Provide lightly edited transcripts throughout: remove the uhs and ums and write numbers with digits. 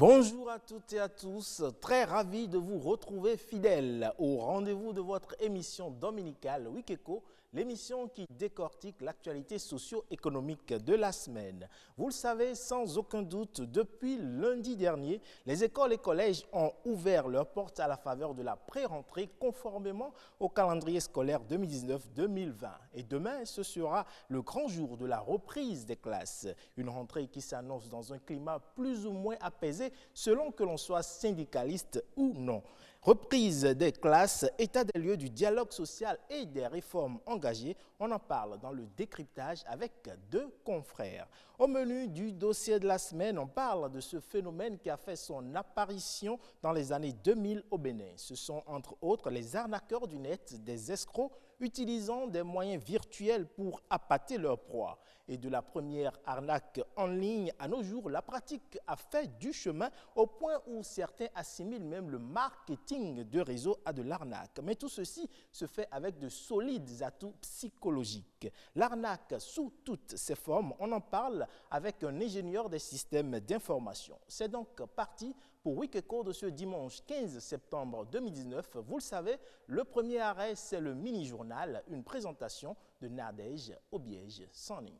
Bonjour à toutes et à tous, très ravi de vous retrouver fidèles au rendez-vous de votre émission dominicale Wikeko, l'émission qui décortique l'actualité socio-économique de la semaine. Vous le savez, sans aucun doute, depuis lundi dernier, les écoles et collèges ont ouvert leurs portes à la faveur de la pré-rentrée conformément au calendrier scolaire 2019-2020. Et demain, ce sera le grand jour de la reprise des classes. Une rentrée qui s'annonce dans un climat plus ou moins apaisé selon que l'on soit syndicaliste ou non. Reprise des classes, état des lieux du dialogue social et des réformes engagées, on en parle dans le décryptage avec deux confrères. Au menu du dossier de la semaine, on parle de ce phénomène qui a fait son apparition dans les années 2000 au Bénin. Ce sont entre autres les arnaqueurs du net, des escrocs utilisant des moyens virtuels pour appâter leur proie. Et de la première arnaque en ligne à nos jours, la pratique a fait du chemin au point où certains assimilent même le marketing de réseau à de l'arnaque. Mais tout ceci se fait avec de solides atouts psychologiques. L'arnaque sous toutes ses formes, on en parle avec un ingénieur des systèmes d'information. C'est donc parti pour Wikeko de ce dimanche 15 septembre 2019. Vous le savez, le premier arrêt, c'est le mini-journal, une présentation de Nadège Obiège Sani.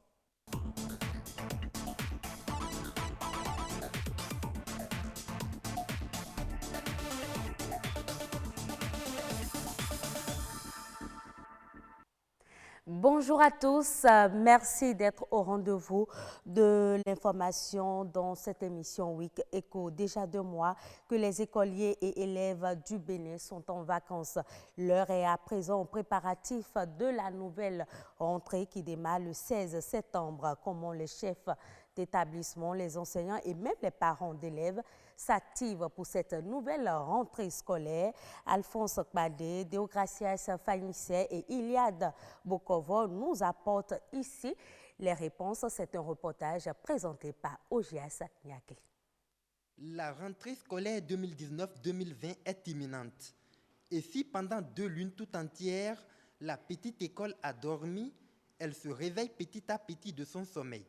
Bonjour à tous, merci d'être au rendez-vous de l'information dans cette émission Week Echo. Déjà 2 mois que les écoliers et élèves du Bénin sont en vacances. L'heure est à présent au préparatif de la nouvelle rentrée qui démarre le 16 septembre. Comment les chefs d'établissement, les enseignants et même les parents d'élèves s'activent pour cette nouvelle rentrée scolaire. Alphonse Kbadé, Deogracias Fanisset et Iliad Bokovo nous apportent ici les réponses. C'est un reportage présenté par Ogias Nyakli. La rentrée scolaire 2019-2020 est imminente. Et si pendant 2 lunes tout entières, la petite école a dormi, elle se réveille petit à petit de son sommeil.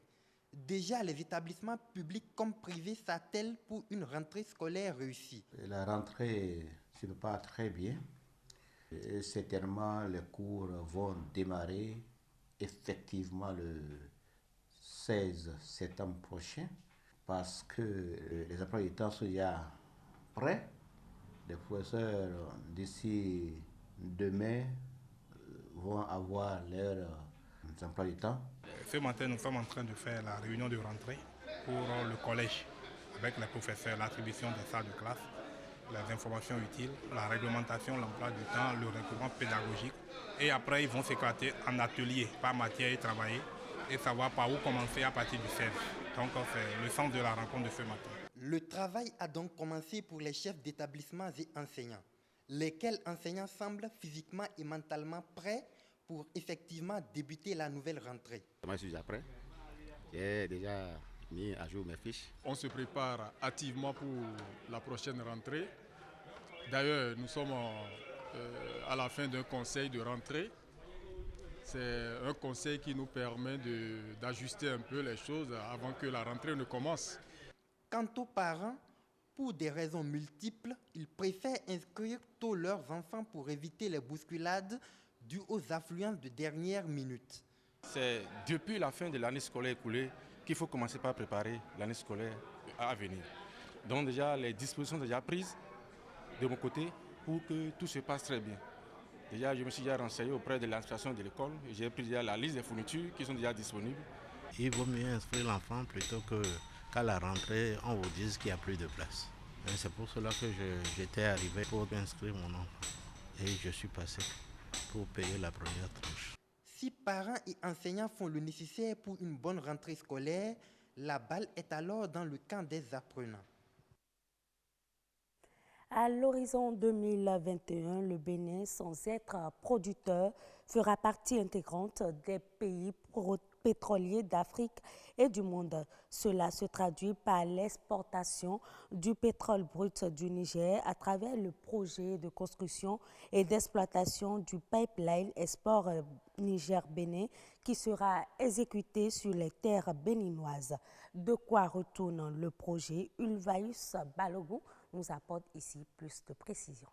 Déjà, les établissements publics comme privés s'attellent pour une rentrée scolaire réussie. La rentrée se prépare très bien. Et certainement, les cours vont démarrer effectivement le 16 septembre prochain parce que les emplois du temps sont déjà prêts. Les professeurs, d'ici demain, vont avoir leur emploi du temps. Ce matin, nous sommes en train de faire la réunion de rentrée pour le collège avec les professeurs, l'attribution des salles de classe, les informations utiles, la réglementation, l'emploi du temps, le recouvrement pédagogique. Et après, ils vont s'éclater en atelier par matière et travailler et savoir par où commencer à partir du 16. Donc, c'est le sens de la rencontre de ce matin. Le travail a donc commencé pour les chefs d'établissements et enseignants, lesquels enseignants semblent physiquement et mentalement prêts pour effectivement débuter la nouvelle rentrée. Moi, je suis déjà prêt. J'ai déjà mis à jour mes fiches. On se prépare activement pour la prochaine rentrée. D'ailleurs, nous sommes à la fin d'un conseil de rentrée. C'est un conseil qui nous permet d'ajuster un peu les choses avant que la rentrée ne commence. Quant aux parents, pour des raisons multiples, ils préfèrent inscrire tôt leurs enfants pour éviter les bousculades dues aux affluences de dernière minute. C'est depuis la fin de l'année scolaire écoulée qu'il faut commencer par préparer l'année scolaire à venir. Donc déjà, les dispositions sont déjà prises de mon côté pour que tout se passe très bien. Déjà, je me suis déjà renseigné auprès de l'administration de l'école. J'ai pris déjà la liste des fournitures qui sont déjà disponibles. Il vaut mieux inscrire l'enfant plutôt qu'à la rentrée, on vous dise qu'il n'y a plus de place. Et c'est pour cela que j'étais arrivé pour inscrire mon enfant. Et je suis passé pour payer la première tranche. Si parents et enseignants font le nécessaire pour une bonne rentrée scolaire, la balle est alors dans le camp des apprenants. À l'horizon 2021, le Bénin, sans être producteur, fera partie intégrante des pays pétroliers d'Afrique et du monde. Cela se traduit par l'exportation du pétrole brut du Niger à travers le projet de construction et d'exploitation du pipeline Export Niger-Bénin qui sera exécuté sur les terres béninoises. De quoi retourne le projet? Ulvaïus Balogun nous apporte ici plus de précisions.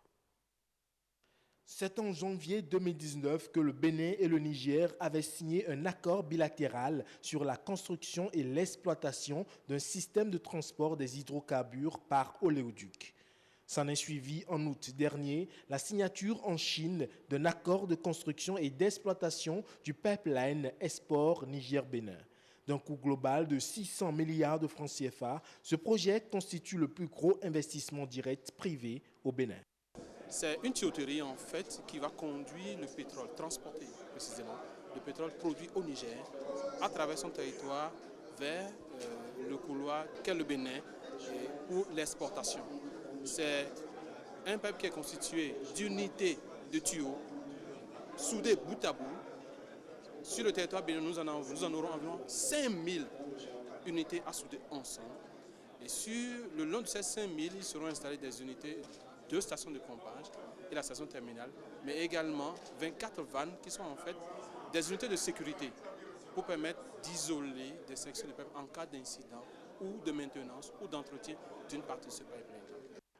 C'est en janvier 2019 que le Bénin et le Niger avaient signé un accord bilatéral sur la construction et l'exploitation d'un système de transport des hydrocarbures par oléoduc. S'en est suivi en août dernier la signature en Chine d'un accord de construction et d'exploitation du pipeline Export Niger-Bénin. D'un coût global de 600 milliards de francs CFA, ce projet constitue le plus gros investissement direct privé au Bénin. C'est une tuyauterie en fait qui va conduire le pétrole transporté précisément, le pétrole produit au Niger à travers son territoire vers le couloir qu'est le Bénin pour l'exportation. C'est un pipe qui est constitué d'unités de tuyaux soudés bout à bout. Sur le territoire bénin, nous en aurons environ 5000 unités à souder ensemble. Et sur le long de ces 5000, ils seront installés des unités de stations de pompage et la station terminale, mais également 24 vannes qui sont en fait des unités de sécurité pour permettre d'isoler des sections de pipe en cas d'incident ou de maintenance ou d'entretien d'une partie de ce pipeline.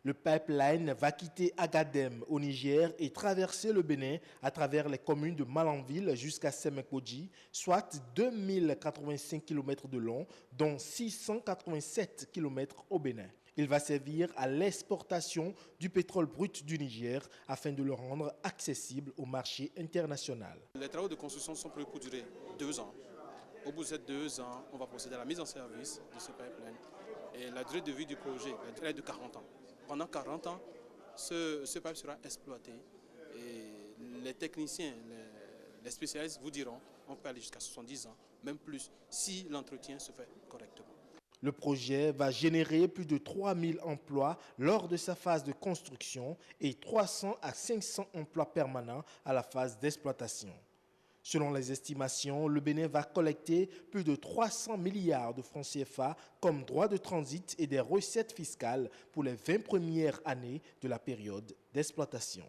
Le pipeline va quitter Agadem au Niger et traverser le Bénin à travers les communes de Malanville jusqu'à Semekodji, soit 2085 km de long, dont 687 km au Bénin. Il va servir à l'exportation du pétrole brut du Niger afin de le rendre accessible au marché international. Les travaux de construction sont prévus pour durer 2 ans. Au bout de ces 2 ans, on va procéder à la mise en service de ce pipeline. Et la durée de vie du projet est de 40 ans. Pendant 40 ans, ce pipe sera exploité et les techniciens, les spécialistes vous diront qu'on peut aller jusqu'à 70 ans, même plus, si l'entretien se fait correctement. Le projet va générer plus de 3000 emplois lors de sa phase de construction et 300 à 500 emplois permanents à la phase d'exploitation. Selon les estimations, le Bénin va collecter plus de 300 milliards de francs CFA comme droits de transit et des recettes fiscales pour les 20 premières années de la période d'exploitation.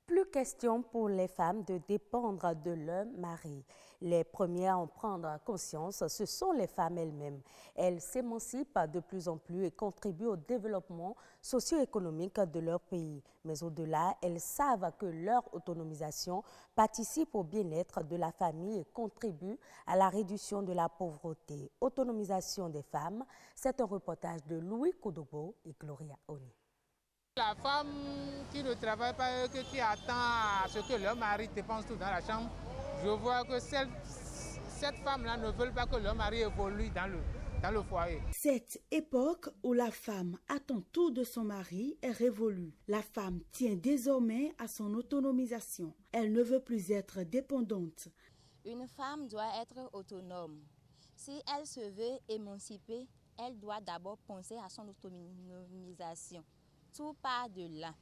Plus question pour les femmes de dépendre de leur mari. Les premières à en prendre conscience, ce sont les femmes elles-mêmes. Elles s'émancipent de plus en plus et contribuent au développement socio-économique de leur pays. Mais au-delà, elles savent que leur autonomisation participe au bien-être de la famille et contribue à la réduction de la pauvreté. Autonomisation des femmes, c'est un reportage de Louis Kodobo et Gloria Oni. La femme qui ne travaille pas, qui attend à ce que leur mari dépense tout dans la chambre, je vois que cette femme-là ne veut pas que leur mari évolue dans le foyer. Cette époque où la femme attend tout de son mari est révolue. La femme tient désormais à son autonomisation. Elle ne veut plus être dépendante. Une femme doit être autonome. Si elle se veut émanciper, elle doit d'abord penser à son autonomisation. Tout part de là.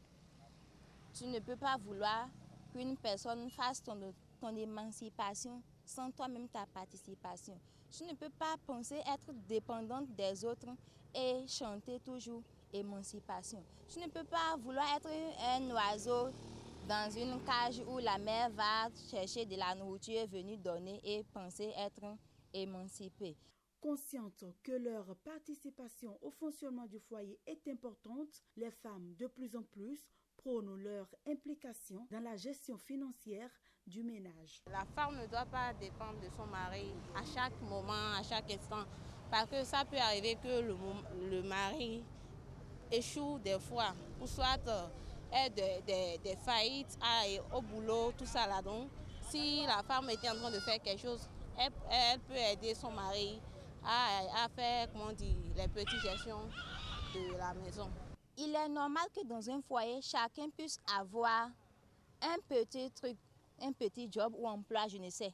Tu ne peux pas vouloir qu'une personne fasse ton émancipation sans toi-même ta participation. Tu ne peux pas penser être dépendante des autres et chanter toujours émancipation. Tu ne peux pas vouloir être un oiseau dans une cage où la mère va chercher de la nourriture venue donner et penser être émancipée. Conscientes que leur participation au fonctionnement du foyer est importante, les femmes de plus en plus prônent leur implication dans la gestion financière du ménage. La femme ne doit pas dépendre de son mari à chaque moment, à chaque instant, parce que ça peut arriver que le mari échoue des fois, ou soit ait des faillites au boulot, tout ça là. Donc, si la femme était en train de faire quelque chose, elle peut aider son mari à faire, les petites gestions de la maison. Il est normal que dans un foyer, chacun puisse avoir un petit truc, un petit job ou emploi, je ne sais,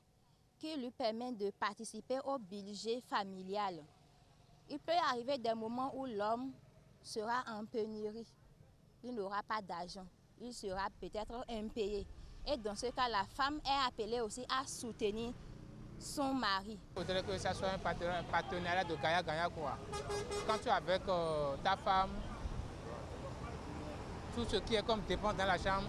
qui lui permet de participer au budget familial. Il peut arriver des moments où l'homme sera en pénurie. Il n'aura pas d'argent. Il sera peut-être impayé. Et dans ce cas, la femme est appelée aussi à soutenir son mari. Il faudrait que ça soit un partenariat de gagnant-gagnant, quoi. Quand tu es avec ta femme, tout ce qui est comme dépense dans la chambre,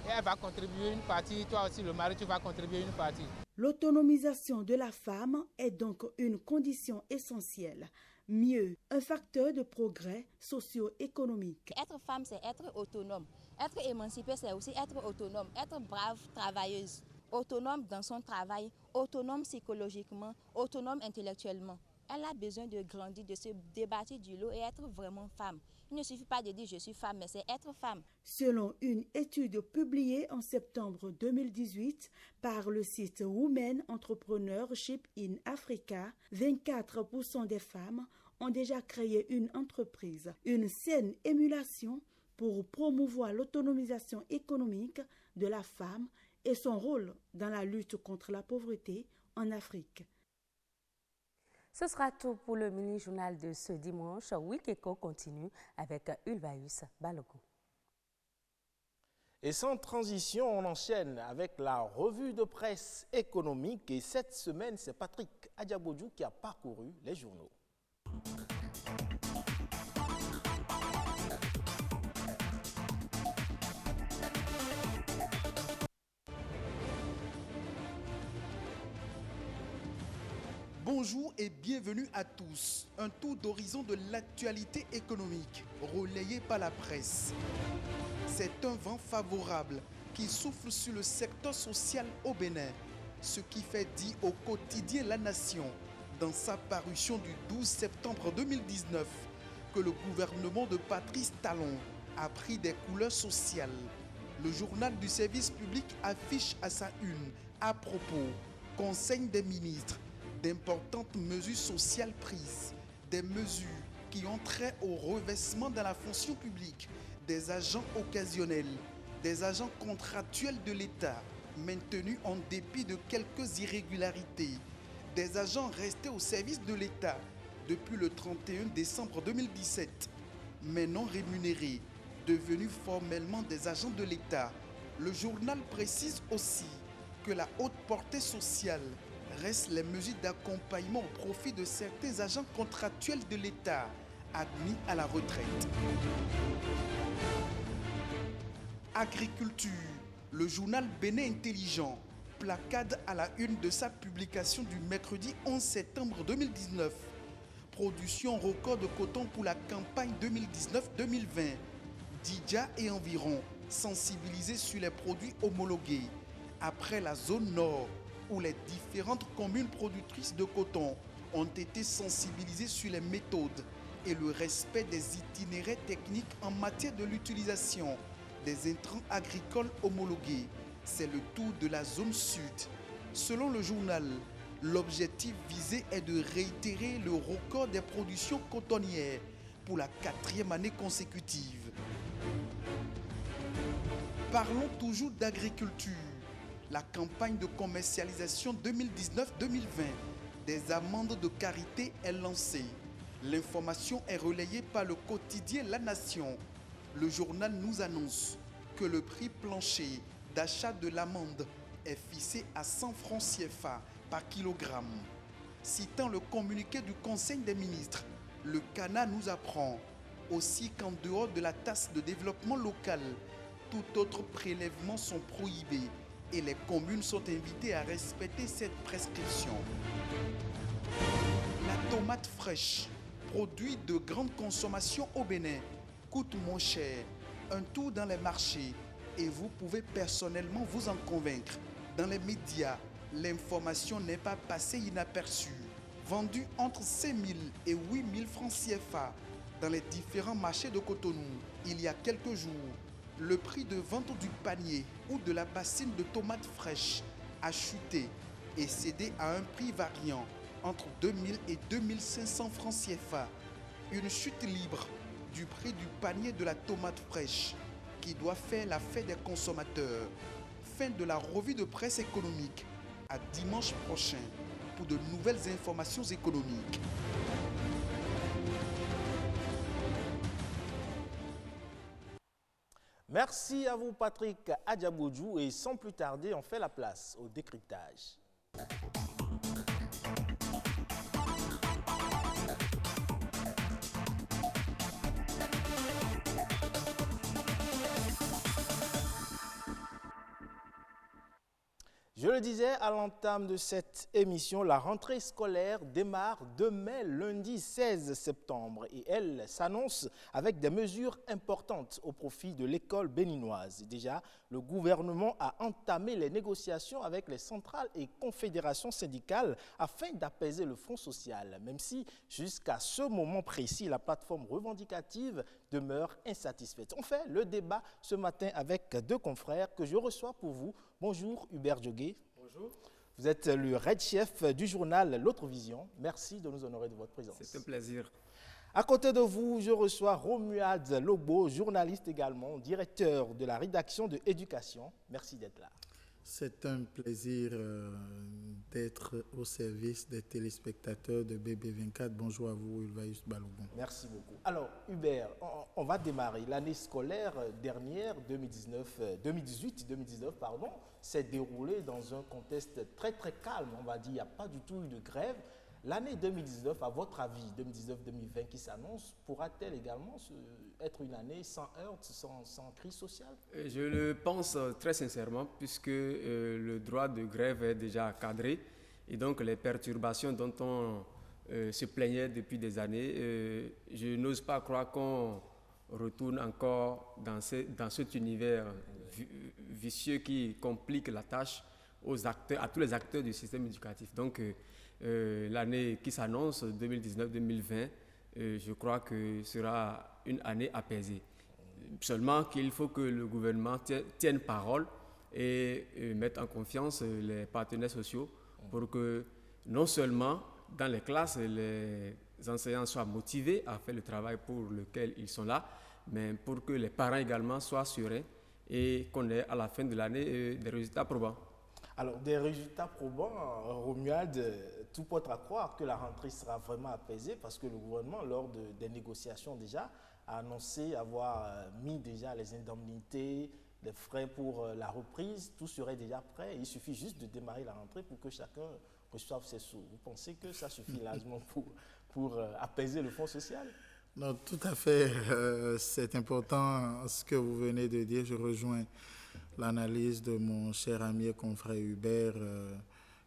elle va contribuer une partie, toi aussi le mari, tu vas contribuer une partie. L'autonomisation de la femme est donc une condition essentielle. Mieux, un facteur de progrès socio-économique. Être femme, c'est être autonome. Être émancipée, c'est aussi être autonome, être brave, travailleuse. Autonome dans son travail, autonome psychologiquement, autonome intellectuellement. Elle a besoin de grandir, de se débattre du lot et être vraiment femme. Il ne suffit pas de dire je suis femme, mais c'est être femme. Selon une étude publiée en septembre 2018 par le site Women Entrepreneurship in Africa, 24% des femmes ont déjà créé une entreprise. Une saine émulation pour promouvoir l'autonomisation économique de la femme et son rôle dans la lutte contre la pauvreté en Afrique. Ce sera tout pour le mini-journal de ce dimanche. Week Eco continue avec Ulvaeus Balogun. Et sans transition, on enchaîne avec la revue de presse économique. Et cette semaine, c'est Patrick Adiabodjou qui a parcouru les journaux. Bonjour et bienvenue à tous. Un tour d'horizon de l'actualité économique, relayé par la presse. C'est un vent favorable qui souffle sur le secteur social au Bénin, ce qui fait dire au quotidien La Nation, dans sa parution du 12 septembre 2019, que le gouvernement de Patrice Talon a pris des couleurs sociales. Le journal du service public affiche à sa une, à propos, Conseil des ministres, d'importantes mesures sociales prises, des mesures qui ont trait au revêtement dans la fonction publique, des agents occasionnels, des agents contractuels de l'État, maintenus en dépit de quelques irrégularités, des agents restés au service de l'État depuis le 31 décembre 2017, mais non rémunérés, devenus formellement des agents de l'État. Le journal précise aussi que la haute portée sociale restent les mesures d'accompagnement au profit de certains agents contractuels de l'État admis à la retraite. Agriculture, le journal Bénin Intelligent placade à la une de sa publication du mercredi 11 septembre 2019. Production record de coton pour la campagne 2019-2020. Didja et environ sensibilisés sur les produits homologués. Après la zone nord, où les différentes communes productrices de coton ont été sensibilisées sur les méthodes et le respect des itinéraires techniques en matière de l'utilisation des intrants agricoles homologués. C'est le tour de la zone sud. Selon le journal, l'objectif visé est de réitérer le record des productions cotonnières pour la 4e année consécutive. Parlons toujours d'agriculture. La campagne de commercialisation 2019-2020 des amendes de karité est lancée. L'information est relayée par le quotidien La Nation. Le journal nous annonce que le prix plancher d'achat de l'amende est fixé à 100 francs CFA par kilogramme. Citant le communiqué du Conseil des ministres, le CANA nous apprend aussi qu'en dehors de la taxe de développement local, tout autre prélèvement sont prohibés et les communes sont invitées à respecter cette prescription. La tomate fraîche, produit de grande consommation au Bénin, coûte moins cher. Un tour dans les marchés et vous pouvez personnellement vous en convaincre. Dans les médias, l'information n'est pas passée inaperçue. Vendue entre 5 000 et 8 000 francs CFA dans les différents marchés de Cotonou, il y a quelques jours, le prix de vente du panier ou de la bassine de tomates fraîches a chuté et cédé à un prix variant entre 2000 et 2500 francs CFA. Une chute libre du prix du panier de la tomate fraîche qui doit faire la fête des consommateurs. Fin de la revue de presse économique. À dimanche prochain pour de nouvelles informations économiques. Merci à vous Patrick Adjaboudjou et sans plus tarder, on fait la place au décryptage. Je le disais à l'entame de cette émission, la rentrée scolaire démarre demain, lundi 16 septembre, et elle s'annonce avec des mesures importantes au profit de l'école béninoise. Déjà, le gouvernement a entamé les négociations avec les centrales et confédérations syndicales afin d'apaiser le front social, même si jusqu'à ce moment précis, la plateforme revendicative demeure insatisfaite. On fait le débat ce matin avec deux confrères que je reçois pour vous. Bonjour Hubert Djogué. Bonjour. Vous êtes le Red Chef du journal L'Autre Vision. Merci de nous honorer de votre présence. C'est un plaisir. À côté de vous, je reçois Romuald Lobo, journaliste également, directeur de la rédaction de Éducation. Merci d'être là. C'est un plaisir d'être au service des téléspectateurs de BB24. Bonjour à vous, Ulvaïus Balogun. Merci beaucoup. Alors, Hubert, on va démarrer. L'année scolaire dernière, 2018-2019, s'est déroulée dans un contexte très calme. On va dire, il n'y a pas du tout eu de grève. L'année 2019, à votre avis, 2019-2020 qui s'annonce, pourra-t-elle également être une année sans heurts, sans crise sociale? Je le pense très sincèrement, puisque le droit de grève est déjà cadré. Et donc, les perturbations dont on se plaignait depuis des années, je n'ose pas croire qu'on retourne encore dans cet univers vicieux qui complique la tâche à tous les acteurs du système éducatif. Donc, l'année qui s'annonce, 2019-2020, je crois que sera une année apaisée. Seulement qu'il faut que le gouvernement tienne parole et mette en confiance les partenaires sociaux pour que non seulement dans les classes, les enseignants soient motivés à faire le travail pour lequel ils sont là, mais pour que les parents également soient sereins et qu'on ait à la fin de l'année des résultats probants. Alors, des résultats probants, Romuald, tout porte à croire que la rentrée sera vraiment apaisée parce que le gouvernement, lors des négociations déjà, a annoncé avoir mis déjà les indemnités, les frais pour la reprise, tout serait déjà prêt. Il suffit juste de démarrer la rentrée pour que chacun reçoive ses sous. Vous pensez que ça suffit largement pour apaiser le front social? Non, tout à fait. C'est important ce que vous venez de dire. Je rejoins l'analyse de mon cher ami et confrère Hubert,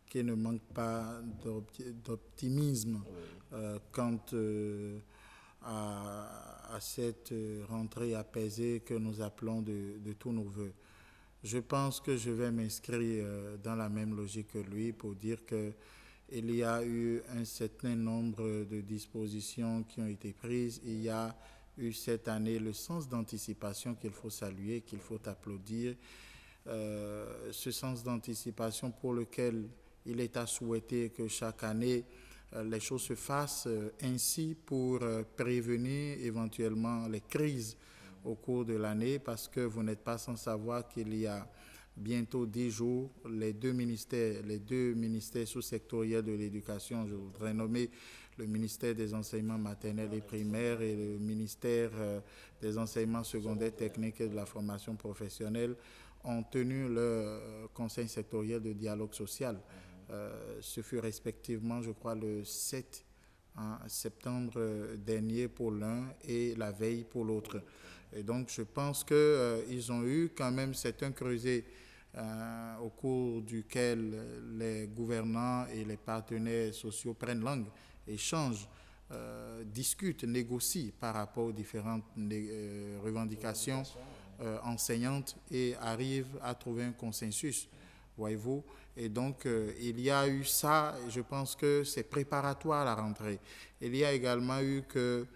qui ne manque pas d'optimisme quant à cette rentrée apaisée que nous appelons de tous nos voeux. Je pense que je vais m'inscrire dans la même logique que lui pour dire qu'il y a eu un certain nombre de dispositions qui ont été prises. Il y a eu cette année le sens d'anticipation qu'il faut saluer, qu'il faut applaudir. Ce sens d'anticipation pour lequel il est à souhaiter que chaque année les choses se fassent ainsi pour prévenir éventuellement les crises au cours de l'année, parce que vous n'êtes pas sans savoir qu'il y a bientôt 10 jours, les deux ministères sous-sectoriels de l'éducation, je voudrais nommer le ministère des enseignements maternels et primaires et le ministère des enseignements secondaires techniques et de la formation professionnelle, ont tenu le conseil sectoriel de dialogue social. Ce fut respectivement, je crois, le 7 septembre dernier pour l'un et la veille pour l'autre. Et donc, je pense qu'ils ont eu quand même un creuset au cours duquel les gouvernants et les partenaires sociaux prennent langue, échangent, discutent, négocient par rapport aux différentes revendications enseignantes et arrivent à trouver un consensus, voyez-vous. Et donc, il y a eu ça, et je pense que c'est préparatoire à la rentrée. Il y a également que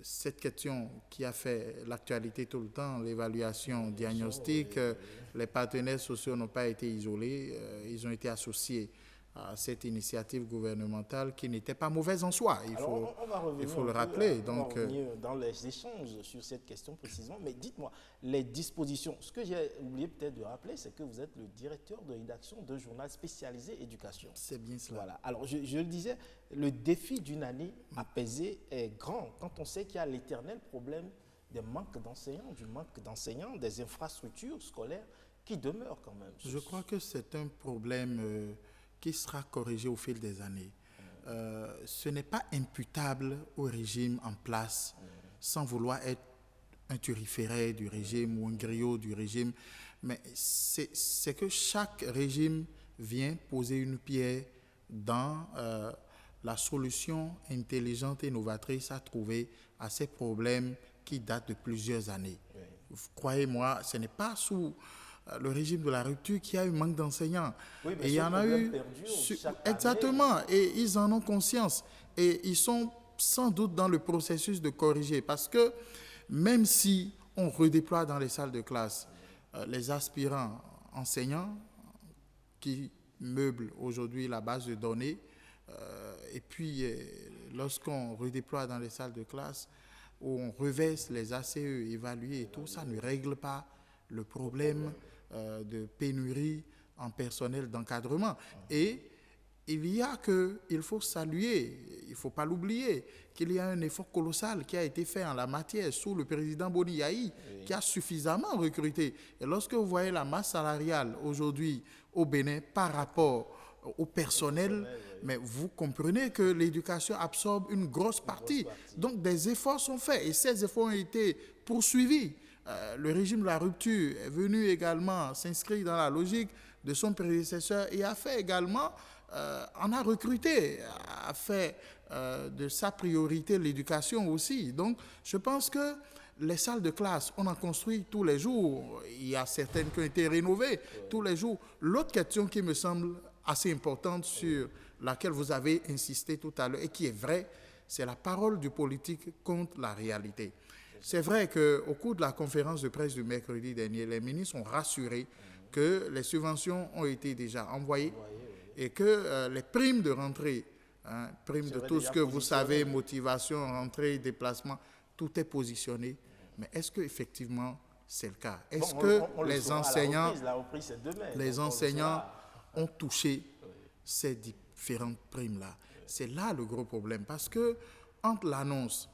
cette question qui a fait l'actualité tout le temps, l'évaluation diagnostique, les partenaires sociaux n'ont pas été isolés, ils ont été associés cette initiative gouvernementale qui n'était pas mauvaise en soi, il faut le rappeler. On va revenir dans les échanges sur cette question précisément, mais dites-moi, les dispositions, ce que j'ai oublié peut-être de rappeler, c'est que vous êtes le directeur de rédaction d'un journal spécialisé éducation. C'est bien cela. Voilà. Alors, je le disais, le défi d'une année apaisée est grand quand on sait qu'il y a l'éternel problème des manques d'enseignants, du manque d'enseignants, des infrastructures scolaires qui demeurent quand même. Je crois que c'est un problème qui sera corrigé au fil des années. Ce n'est pas imputable au régime en place, sans vouloir être un turiféraire du régime ou un griot du régime, mais c'est que chaque régime vient poser une pierre dans la solution intelligente et novatrice à trouver à ces problèmes qui datent de plusieurs années. Croyez-moi, ce n'est pas sous le régime de la rupture qu'il y a eu manque d'enseignants. Oui, et il y en a eu exactement, et ils en ont conscience et ils sont sans doute dans le processus de corriger, parce que même si on redéploie dans les salles de classe les aspirants enseignants qui meublent aujourd'hui la base de données, et puis lorsqu'on redéploie dans les salles de classe où on reverse les ACE évalués et tout, ça ne règle pas le problème de pénurie en personnel d'encadrement. Et il faut saluer, il ne faut pas l'oublier, qu'il y a un effort colossal qui a été fait en la matière sous le président Boni Yahi, qui a suffisamment recruté. Et lorsque vous voyez la masse salariale aujourd'hui au Bénin par rapport au personnel, mais vous comprenez que l'éducation absorbe une grosse partie. Donc des efforts sont faits et ces efforts ont été poursuivis. Le régime de la rupture est venu également s'inscrire dans la logique de son prédécesseur et a fait également, en a recruté, a fait de sa priorité l'éducation aussi. Donc je pense que les salles de classe, on en construit tous les jours. Il y a certaines qui ont été rénovées tous les jours. L'autre question qui me semble assez importante, sur laquelle vous avez insisté tout à l'heure et qui est vraie, c'est la parole du politique contre la réalité. C'est vrai qu'au cours de la conférence de presse du mercredi dernier, les ministres ont rassuré que les subventions ont été déjà envoyées et que les primes de rentrée, primes de tout ce que vous savez, motivation, rentrée, déplacement, tout est positionné. Mais est-ce qu'effectivement c'est le cas? Est-ce que les enseignants ont touché ces différentes primes-là? C'est là le gros problème, parce que entre l'annonce,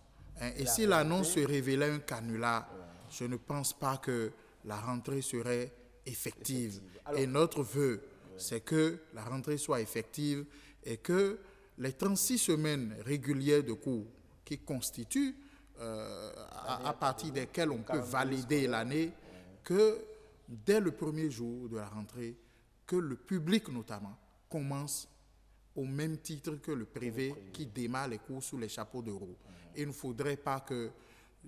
et si l'annonce se révélait un canular, je ne pense pas que la rentrée serait effective. Alors, et notre vœu, c'est que la rentrée soit effective et que les 36 semaines régulières de cours qui constituent, à partir desquelles on peut valider l'année, que dès le premier jour de la rentrée, que le public notamment commence au même titre que le privé qui démarre les cours sous les chapeaux de roue. Il ne faudrait pas que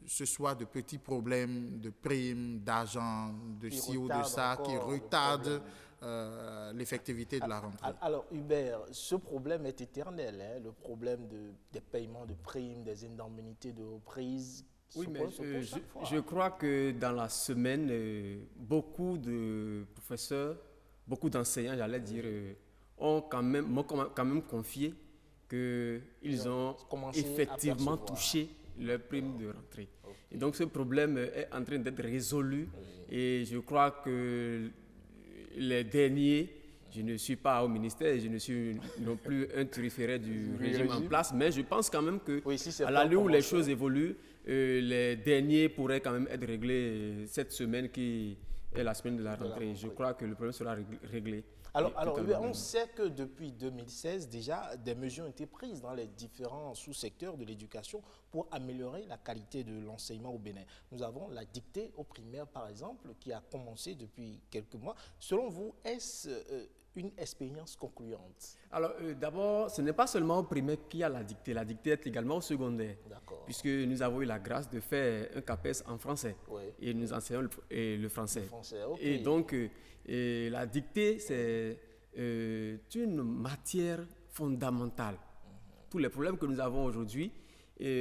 ce soit de petits problèmes de primes, d'argent, de ci ou de ça, qui retardent l'effectivité de la rentrée. Alors Hubert, ce problème est éternel, hein, le problème des paiements de primes, des indemnités de reprise. Oui, mais je crois que dans la semaine, beaucoup de professeurs, beaucoup d'enseignants, j'allais dire, m'ont quand même confié qu'ils ont effectivement touché leur prime de rentrée. Et donc ce problème est en train d'être résolu et je crois que les derniers, je ne suis pas au ministère, je ne suis non plus un turiféraire du régime en place, mais je pense quand même que à l'allure où les choses évoluent, les derniers pourraient quand même être réglés cette semaine qui est la semaine de la rentrée. Je crois que le problème sera réglé. Alors on sait que depuis 2016, déjà, des mesures ont été prises dans les différents sous-secteurs de l'éducation pour améliorer la qualité de l'enseignement au Bénin. Nous avons la dictée au primaire, par exemple, qui a commencé depuis quelques mois. Selon vous, est-ce une expérience concluante? Alors, d'abord, ce n'est pas seulement au primaire qu'il y a la dictée. La dictée est également au secondaire. Puisque nous avons eu la grâce de faire un CAPES en français. Et nous enseignons le français. Et donc, la dictée, c'est une matière fondamentale. Tous les problèmes que nous avons aujourd'hui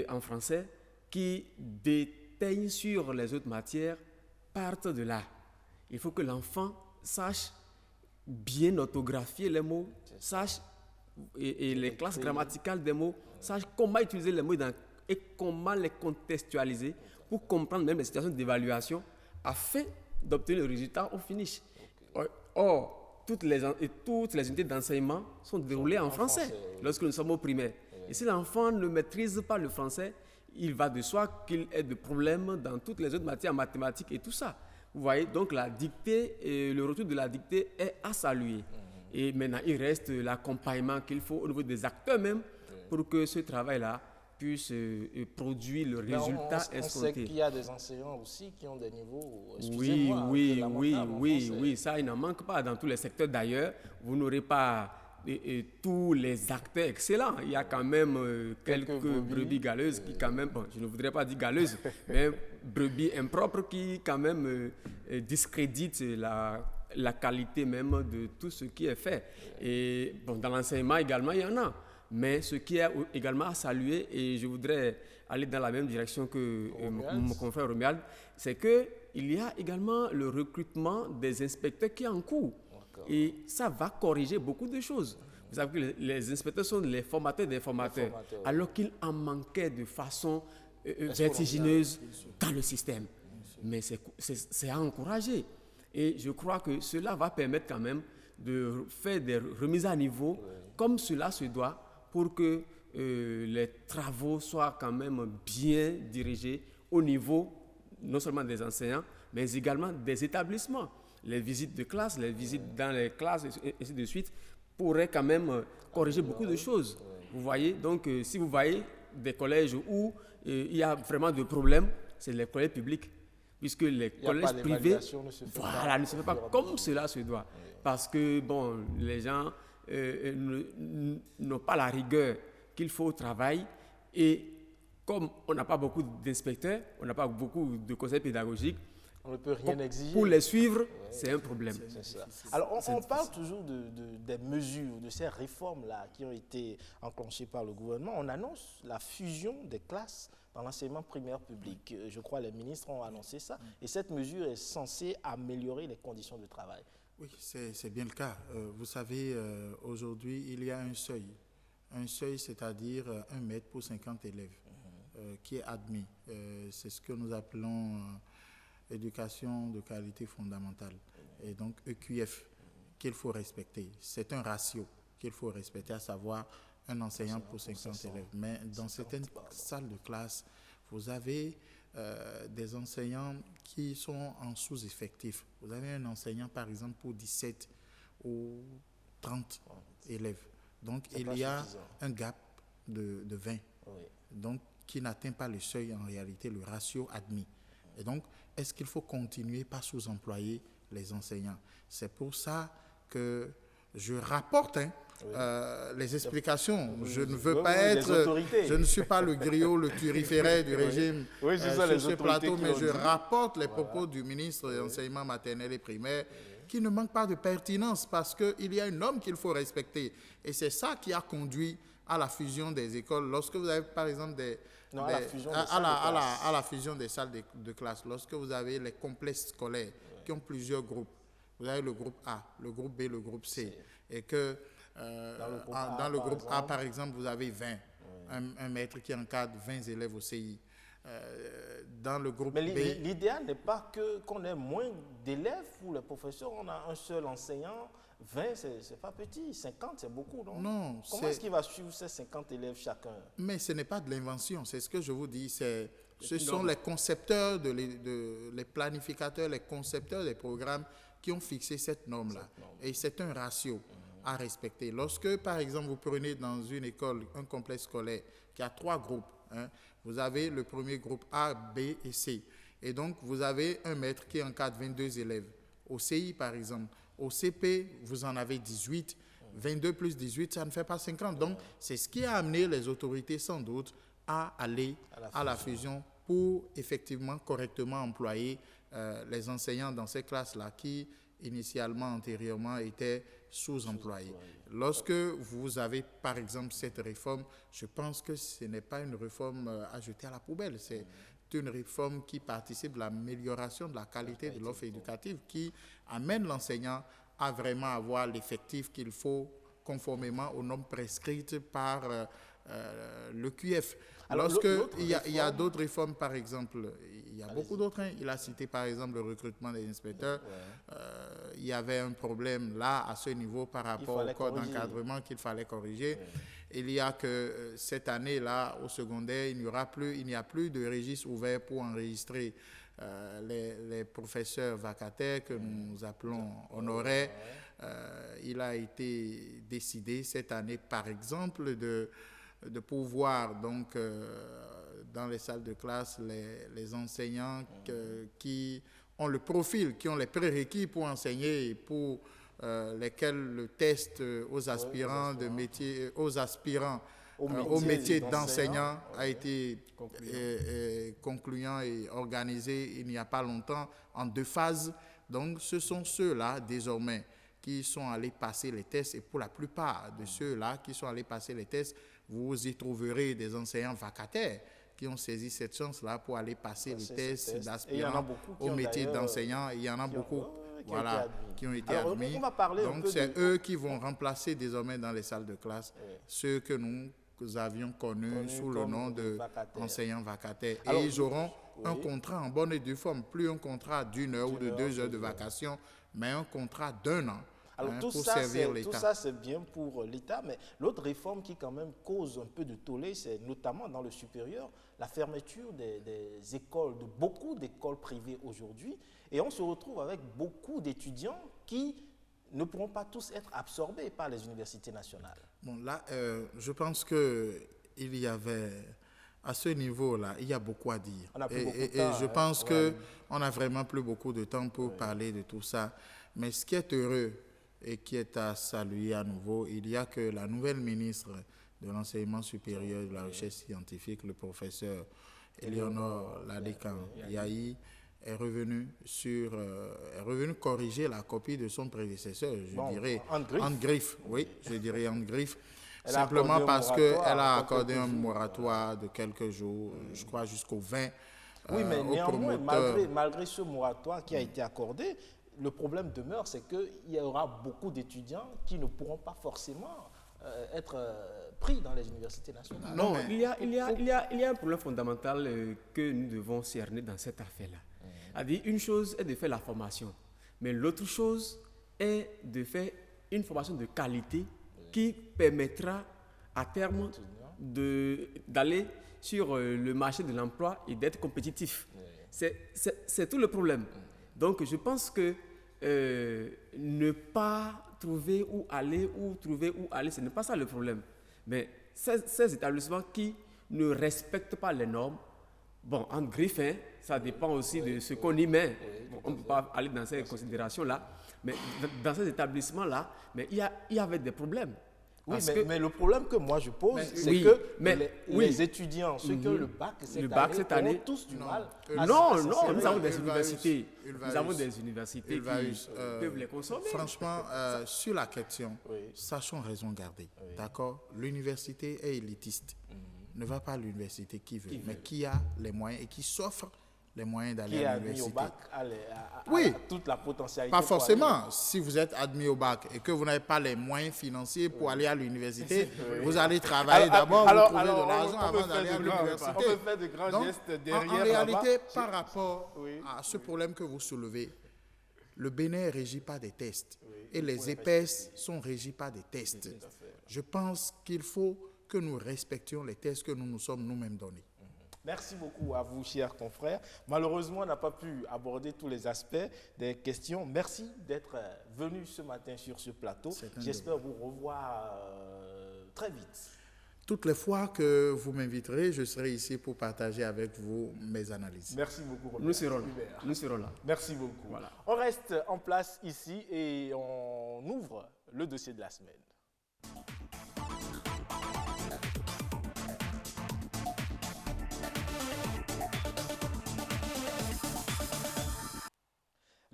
en français qui déteignent sur les autres matières partent de là. Il faut que l'enfant sache bien orthographier les mots, sache et les classes grammaticales des mots, sache comment utiliser les mots et comment les contextualiser pour comprendre même les situations d'évaluation afin d'obtenir le résultat au finish. Or, toutes les unités d'enseignement sont déroulées en français lorsque nous sommes au primaire. Et si l'enfant ne maîtrise pas le français, il va de soi qu'il ait des problèmes dans toutes les autres matières, en mathématiques et tout ça. Vous voyez, donc la dictée, le retour de la dictée est à saluer. Et maintenant, il reste l'accompagnement qu'il faut au niveau des acteurs même pour que ce travail-là puisse produire le résultat escompté. On sait qu'il y a des enseignants aussi qui ont des niveaux, oui, ça, il n'en manque pas. Dans tous les secteurs d'ailleurs, vous n'aurez pas tous les acteurs excellents. Il y a quand même quelques brebis galeuses qui quand même, bon, je ne voudrais pas dire galeuses, mais brebis impropres qui quand même discréditent la qualité même de tout ce qui est fait. Et bon, dans l'enseignement également, il y en a. Mais ce qui est également à saluer, et je voudrais aller dans la même direction que mon confrère Romuald, c'est qu'il y a également le recrutement des inspecteurs qui est en cours. Et ça va corriger beaucoup de choses. Vous savez que les inspecteurs sont les formateurs des formateurs, alors qu'ils en manquaient de façon vertigineuse dans le système. Mais c'est à encourager. Et je crois que cela va permettre quand même de faire des remises à niveau comme cela se doit pour que les travaux soient quand même bien dirigés au niveau non seulement des enseignants, mais également des établissements. Les visites de classe, les visites dans les classes, et ainsi de suite, pourraient quand même corriger beaucoup de choses. Vous voyez, donc si vous voyez des collèges où il y a vraiment de problèmes, c'est les collèges publics. Puisque les collèges privés, ne se fait pas comme cela se doit. Parce que, bon, les gens n'ont pas la rigueur qu'il faut au travail. Et comme on n'a pas beaucoup d'inspecteurs, on n'a pas beaucoup de conseils pédagogiques, on ne peut rien exiger. Pour les suivre, c'est un problème. Alors, on parle toujours des mesures, de ces réformes-là qui ont été enclenchées par le gouvernement. On annonce la fusion des classes dans l'enseignement primaire public. Je crois que les ministres ont annoncé ça. Et cette mesure est censée améliorer les conditions de travail. Oui, c'est bien le cas. Vous savez, aujourd'hui, il y a un seuil. Un seuil, c'est-à-dire 1 mètre pour 50 élèves qui est admis. C'est ce que nous appelons éducation de qualité fondamentale. Et donc, EQF, qu'il faut respecter. C'est un ratio qu'il faut respecter, à savoir un enseignant pour 50 élèves. Mais dans certaines salles de classe, vous avez des enseignants qui sont en sous-effectif. Vous avez un enseignant, par exemple, pour 17 ou 30 élèves. Donc, il y a un gap de 20. Donc, qui n'atteint pas le seuil, en réalité, le ratio admis. Et donc, est-ce qu'il faut continuer par sous-employer les enseignants? C'est pour ça que je rapporte les explications. Je ne veux pas être... Je ne suis pas le griot, le turiféraire du régime sur ce plateau, mais je rapporte les propos du ministre de l'enseignement maternel et primaire qui ne manquent pas de pertinence parce qu'il y a un norme qu'il faut respecter. Et c'est ça qui a conduit à la fusion des écoles. Lorsque vous avez, par exemple, à la fusion des salles de classe, lorsque vous avez les complexes scolaires qui ont plusieurs groupes, vous avez le groupe A, le groupe B, le groupe C, et que dans le groupe A, par exemple, vous avez 20, un maître qui encadre 20 élèves au CI. Dans le groupe B... Mais l'idéal n'est pas qu'on ait moins d'élèves ou les professeurs, on a un seul enseignant. 20, c'est pas petit. 50, c'est beaucoup, non? Non. Comment est-ce qu'il va suivre ces 50 élèves chacun? Mais ce n'est pas de l'invention, c'est ce que je vous dis. Ce sont les concepteurs, les planificateurs, les concepteurs des programmes qui ont fixé cette norme-là. Et c'est un ratio à respecter. Lorsque, par exemple, vous prenez dans une école, un complexe scolaire qui a 3 groupes, vous avez le premier groupe A, B et C. Et donc, vous avez un maître qui encadre 22 élèves. Au CI, par exemple, au CP, vous en avez 18. 22 plus 18, ça ne fait pas 50. Donc, c'est ce qui a amené les autorités, sans doute, à aller à la fusion pour effectivement correctement employer les enseignants dans ces classes-là qui, initialement, antérieurement, étaient sous-employés. Lorsque vous avez, par exemple, cette réforme, je pense que ce n'est pas une réforme à jeter à la poubelle. C'est une réforme qui participe de l'amélioration de la qualité de l'offre éducative, qui amène l'enseignant à vraiment avoir l'effectif qu'il faut conformément aux normes prescrites par le QF. Lorsqu'il y a d'autres réformes, par exemple, il y a beaucoup d'autres. Il a cité par exemple le recrutement des inspecteurs. Il y avait un problème là, à ce niveau, par rapport au code d'encadrement qu'il fallait corriger. Il y a que cette année-là, au secondaire, il n'y a plus de registre ouvert pour enregistrer les professeurs vacataires que nous appelons honoraires. Il a été décidé cette année, par exemple, de pouvoir, donc, dans les salles de classe, les enseignants qui ont le profil, qui ont les prérequis pour enseigner et pour lesquels le test aux aspirants de métier, aux aspirants au métier d'enseignant a été concluant et organisé il n'y a pas longtemps en 2 phases. Donc, ce sont ceux-là, désormais, qui sont allés passer les tests. Et pour la plupart de ceux-là qui sont allés passer les tests, vous y trouverez des enseignants vacataires qui ont saisi cette chance-là pour aller passer les tests d'aspirants au métier d'enseignant. Il y en a beaucoup qui ont été admis. Donc, c'est eux qui vont remplacer désormais dans les salles de classe ceux que nous avions connus sous le nom d'enseignants vacataires. Et ils auront un contrat en bonne et due forme, plus un contrat d'1 heure ou de 2 heures de vacation, mais un contrat d'1 an. Alors tout ça, c'est bien pour l'État, mais l'autre réforme qui quand même cause un peu de tollé, c'est notamment dans le supérieur, la fermeture des écoles, de beaucoup d'écoles privées aujourd'hui, et on se retrouve avec beaucoup d'étudiants qui ne pourront pas tous être absorbés par les universités nationales. Bon, là, je pense qu'il y avait, à ce niveau-là, il y a beaucoup à dire. Et je pense qu'on n'a vraiment plus beaucoup de temps pour parler de tout ça. Mais ce qui est heureux et qui est à saluer à nouveau, il y a que la nouvelle ministre de l'enseignement supérieur et de la recherche scientifique, le professeur Eleonore Ladékan-Yahi, est revenu corriger la copie de son prédécesseur, je dirais en griffe. Oui, je dirais en griffe. Simplement parce qu'elle a accordé un moratoire de quelques jours, je crois jusqu'au 20. Oui, mais néanmoins, malgré ce moratoire qui a été accordé, le problème demeure, c'est qu'il y aura beaucoup d'étudiants qui ne pourront pas forcément être pris dans les universités nationales. Non, il y a un problème fondamental que nous devons cerner dans cette affaire-là. C'est-à-dire, une chose est de faire la formation, mais l'autre chose est de faire une formation de qualité qui permettra à terme d'aller sur le marché de l'emploi et d'être compétitif. C'est tout le problème. Donc, je pense que ne pas trouver où aller, ce n'est pas ça le problème. Mais ces établissements qui ne respectent pas les normes, bon, en griffe, ça dépend aussi de ce qu'on y met. Bon, on ne peut pas aller dans ces considérations-là. Mais dans ces établissements-là, il y avait des problèmes. Oui, mais le problème que moi je pose, c'est que les étudiants, ceux qui ont le bac cette année, ont tous du mal. Non, nous avons des universités. Nous avons des universités qui peuvent les consommer. Franchement, sur la question, sachons raison garder. D'accord? L'université est élitiste. Ne va pas à l'université qui veut, mais qui a les moyens et qui s'offre les moyens d'aller à l'université. Qui est admis au bac, a toute la potentialité. Pas forcément. Si vous êtes admis au bac et que vous n'avez pas les moyens financiers pour aller à l'université, vous allez travailler d'abord, vous trouver de l'argent avant d'aller à l'université. On peut faire de grands gestes derrière. En réalité, par rapport à ce problème que vous soulevez, le Bénin est régi par des tests et les EPS sont régis par des tests. Je pense qu'il faut que nous respections les tests que nous nous sommes nous-mêmes donnés. Merci beaucoup à vous, chers confrères. Malheureusement, on n'a pas pu aborder tous les aspects des questions. Merci d'être venu ce matin sur ce plateau. J'espère vous revoir très vite. Toutes les fois que vous m'inviterez, je serai ici pour partager avec vous mes analyses. Merci beaucoup, Robert. Nous serons là. Merci beaucoup. Voilà. On reste en place ici et on ouvre le dossier de la semaine.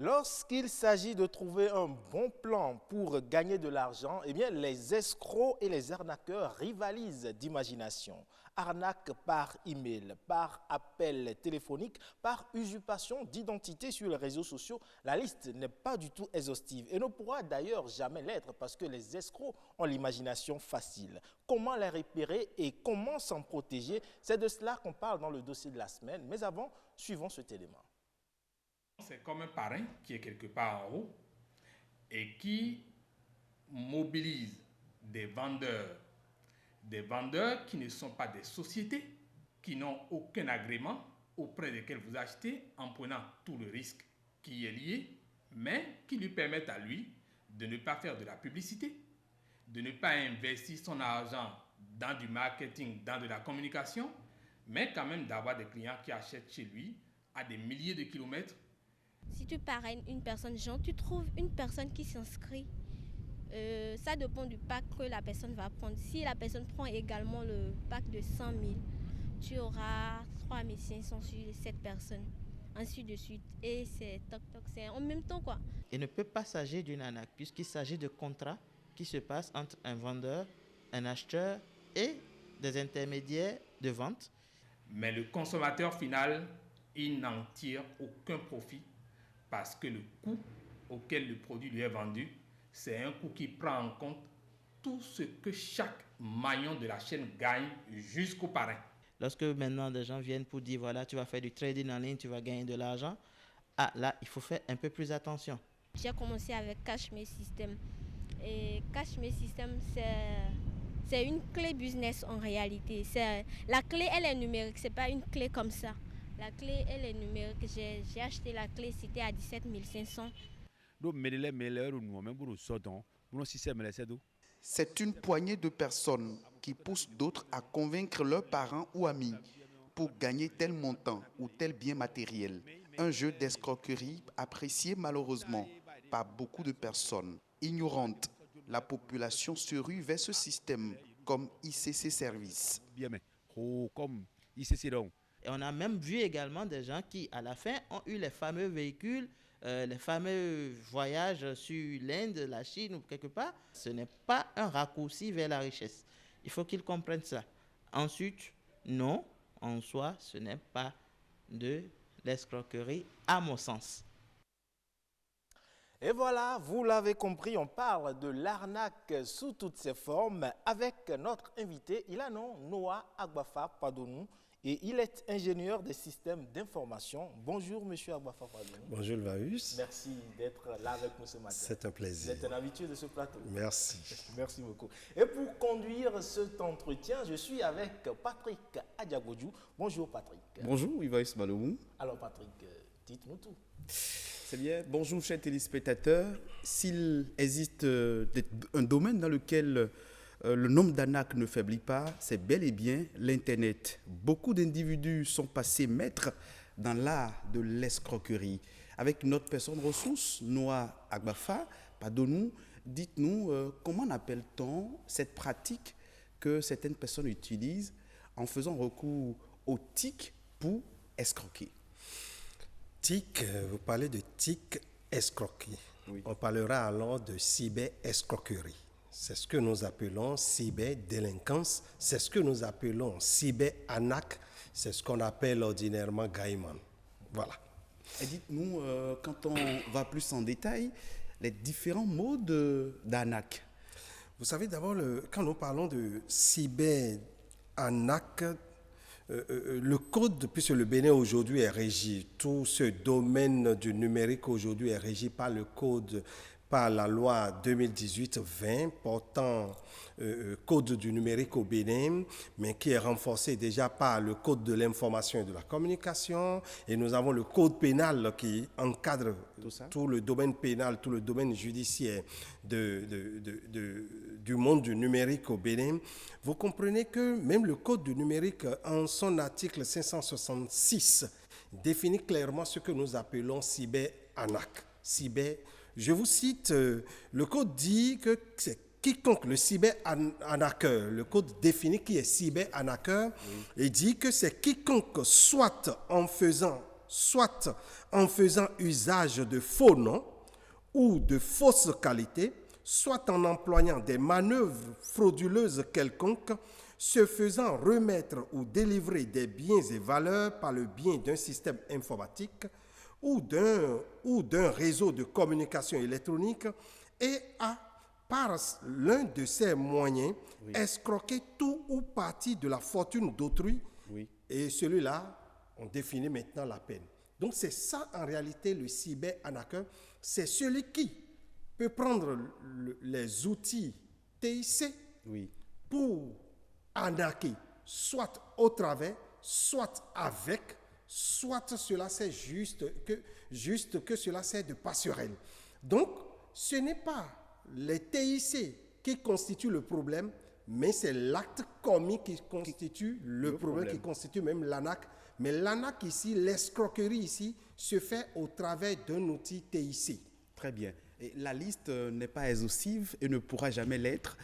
Lorsqu'il s'agit de trouver un bon plan pour gagner de l'argent, eh bien, les escrocs et les arnaqueurs rivalisent d'imagination. Arnaque par email, par appel téléphonique, par usurpation d'identité sur les réseaux sociaux. La liste n'est pas du tout exhaustive et ne pourra d'ailleurs jamais l'être parce que les escrocs ont l'imagination facile. Comment les repérer et comment s'en protéger? C'est de cela qu'on parle dans le dossier de la semaine. Mais avant, suivons cet élément. C'est comme un parrain qui est quelque part en haut et qui mobilise des vendeurs qui ne sont pas des sociétés, qui n'ont aucun agrément auprès desquels vous achetez en prenant tout le risque qui est lié, mais qui lui permettent à lui de ne pas faire de la publicité, de ne pas investir son argent dans du marketing, dans de la communication, mais quand même d'avoir des clients qui achètent chez lui à des milliers de kilomètres. Si tu parraines une personne, genre tu trouves une personne qui s'inscrit, ça dépend du pack que la personne va prendre. Si la personne prend également le pack de 100 000, tu auras 3 500 sur cette personne, ainsi de suite. Et c'est toc toc, c'est en même temps quoi. Il ne peut pas s'agir d'une arnaque puisqu'il s'agit de contrats qui se passent entre un vendeur, un acheteur et des intermédiaires de vente. Mais le consommateur final, il n'en tire aucun profit parce que le coût auquel le produit lui est vendu, c'est un coût qui prend en compte tout ce que chaque maillon de la chaîne gagne jusqu'au parrain. Lorsque maintenant des gens viennent pour dire voilà, tu vas faire du trading en ligne, tu vas gagner de l'argent, là, il faut faire un peu plus attention. J'ai commencé avec Cash-Me System. Et Cash-Me System, c'est une clé business en réalité. La clé, elle est numérique, c'est pas une clé comme ça. La clé, elle est numérique. J'ai acheté la clé, c'était à 17 500. C'est une poignée de personnes qui poussent d'autres à convaincre leurs parents ou amis pour gagner tel montant ou tel bien matériel. Un jeu d'escroquerie apprécié malheureusement par beaucoup de personnes. Ignorantes, la population se rue vers ce système comme ICC Service. Et on a même vu également des gens qui, à la fin, ont eu les fameux véhicules, les fameux voyages sur l'Inde, la Chine ou quelque part. Ce n'est pas un raccourci vers la richesse. Il faut qu'ils comprennent ça. Ensuite, non, en soi, ce n'est pas de l'escroquerie, à mon sens. Et voilà, vous l'avez compris, on parle de l'arnaque sous toutes ses formes avec notre invité. Il a nom Noah Agbafa Padonou et il est ingénieur des systèmes d'information. Bonjour, monsieur Agbafa Padonou. Bonjour, Vaus. Merci d'être là avec nous ce matin. C'est un plaisir. Vous êtes un habitué de ce plateau. Merci. Merci beaucoup. Et pour conduire cet entretien, je suis avec Patrick Adiagodjou. Bonjour, Patrick. Bonjour, Vaus Malou. Alors, Patrick, dites-nous tout. C'est bien. Bonjour, chers téléspectateurs. S'il existe un domaine dans lequel le nombre d'arnaques ne faiblit pas, c'est bel et bien l'Internet. Beaucoup d'individus sont passés maîtres dans l'art de l'escroquerie. Avec notre personne ressource, Noah Agbafa Padonou, dites-nous comment appelle-t-on cette pratique que certaines personnes utilisent en faisant recours au TIC pour escroquer. TIC, vous parlez de TIC escroquerie. Oui. On parlera alors de cyber-escroquerie. C'est ce que nous appelons cyber-délinquance, c'est ce que nous appelons cyber-arnaque, c'est ce qu'on appelle ordinairement gaiement. Voilà. Et dites-nous, quand on va plus en détail, les différents modes d'arnaque. Vous savez, d'abord, quand nous parlons de cyber-arnaque, le code, puisque le Bénin aujourd'hui est régi, tout ce domaine du numérique aujourd'hui est régi par le code, par la loi 2018-20 portant code du numérique au Bénin, mais qui est renforcé déjà par le code de l'information et de la communication. Et nous avons le code pénal qui encadre tout le domaine pénal, tout le domaine judiciaire du monde du numérique au Bénin. Vous comprenez que même le code du numérique, en son article 566, définit clairement ce que nous appelons cyber-arnaque. Je vous cite, le code dit que c'est quiconque, le cyber-arnaqueur, le code définit qui est cyber-arnaqueur, et dit que c'est quiconque, soit en faisant soit en faisant usage de faux noms ou de fausses qualités, soit en employant des manœuvres frauduleuses quelconques, se faisant remettre ou délivrer des biens et valeurs par le biais d'un système informatique ou d'un réseau de communication électronique et par l'un de ces moyens, escroquer tout ou partie de la fortune d'autrui. Et celui-là, on définit maintenant la peine. Donc c'est ça en réalité le cyberarnaqueur, c'est celui qui peut prendre les outils TIC pour arnaquer, soit au travers, soit avec, soit cela c'est juste que cela c'est de passerelle. Donc ce n'est pas les TIC qui constituent le problème, mais c'est l'acte commis qui constitue le problème, qui constitue même l'ANAC. Mais l'ANAC ici, l'escroquerie ici, se fait au travers d'un outil TIC. Très bien. Et la liste n'est pas exhaustive et ne pourra jamais l'être.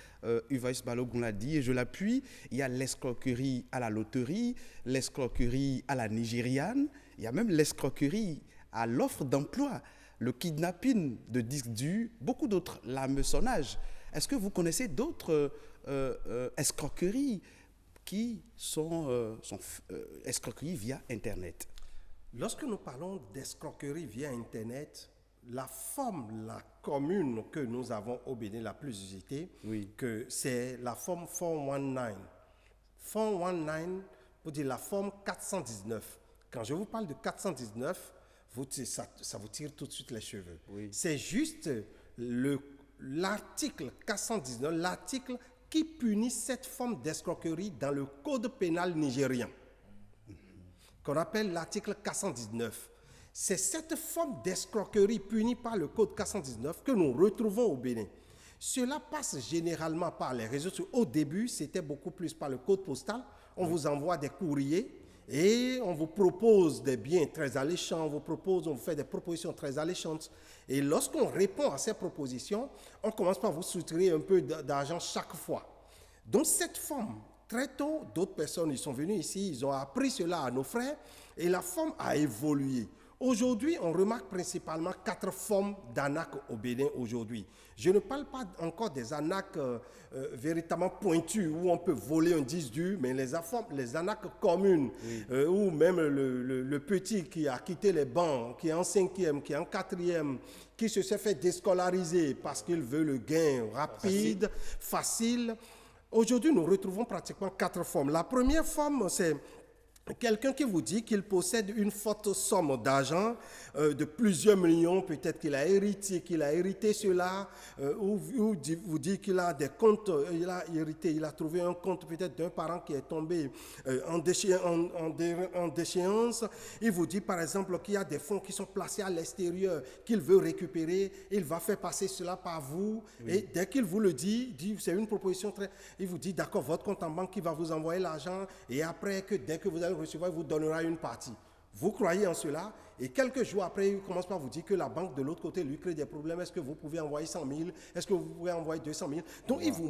Uvaïs Balogun l'a dit et je l'appuie. Il y a l'escroquerie à la loterie, l'escroquerie à la nigériane, il y a même l'escroquerie à l'offre d'emploi, le kidnapping de disques durs, beaucoup d'autres, l'hameçonnage. Est-ce que vous connaissez d'autres escroqueries qui sont escroqueries via Internet? Lorsque nous parlons d'escroquerie via Internet, la forme, la commune que nous avons au Bénin la plus usitée, que c'est la forme 419. 419 pour dire la forme 419. Quand je vous parle de 419, ça vous tire tout de suite les cheveux. C'est juste l'article 419, l'article qui punit cette forme d'escroquerie dans le code pénal nigérien, qu'on appelle l'article 419. C'est cette forme d'escroquerie punie par le code 419 que nous retrouvons au Bénin. Cela passe généralement par les réseaux sociaux. Au début, c'était beaucoup plus par le code postal. On vous envoie des courriers et on vous propose des biens très alléchants, on vous fait des propositions très alléchantes. Et lorsqu'on répond à ces propositions, on commence par vous soutirer un peu d'argent chaque fois. Donc cette forme, très tôt, d'autres personnes ils sont venues ici, ils ont appris cela à nos frères et la forme a évolué. Aujourd'hui, on remarque principalement 4 formes d'arnaque au Bénin aujourd'hui. Je ne parle pas encore des arnaques véritablement pointues où on peut voler un disque dur, mais les arnaques communes, où même le petit qui a quitté les bancs, qui est en 5e, qui est en 4e, qui se s'est fait déscolariser parce qu'il veut le gain rapide, facile. Aujourd'hui, nous retrouvons pratiquement 4 formes. La première forme, c'est quelqu'un qui vous dit qu'il possède une forte somme d'argent de plusieurs millions, peut-être qu'il a hérité cela, ou vous dit qu'il a des comptes, il a hérité, il a trouvé un compte peut-être d'un parent qui est tombé en déchéance. Il vous dit par exemple qu'il y a des fonds qui sont placés à l'extérieur, qu'il veut récupérer, il va faire passer cela par vous, et dès qu'il vous le dit c'est une proposition il vous dit d'accord, votre compte en banque qui va vous envoyer l'argent, et après dès que vous allez recevoir, il vous donnera une partie. Vous croyez en cela et quelques jours après, il commence par vous dire que la banque de l'autre côté lui crée des problèmes. Est-ce que vous pouvez envoyer 100 000? Est-ce que vous pouvez envoyer 200 000? Donc, il vous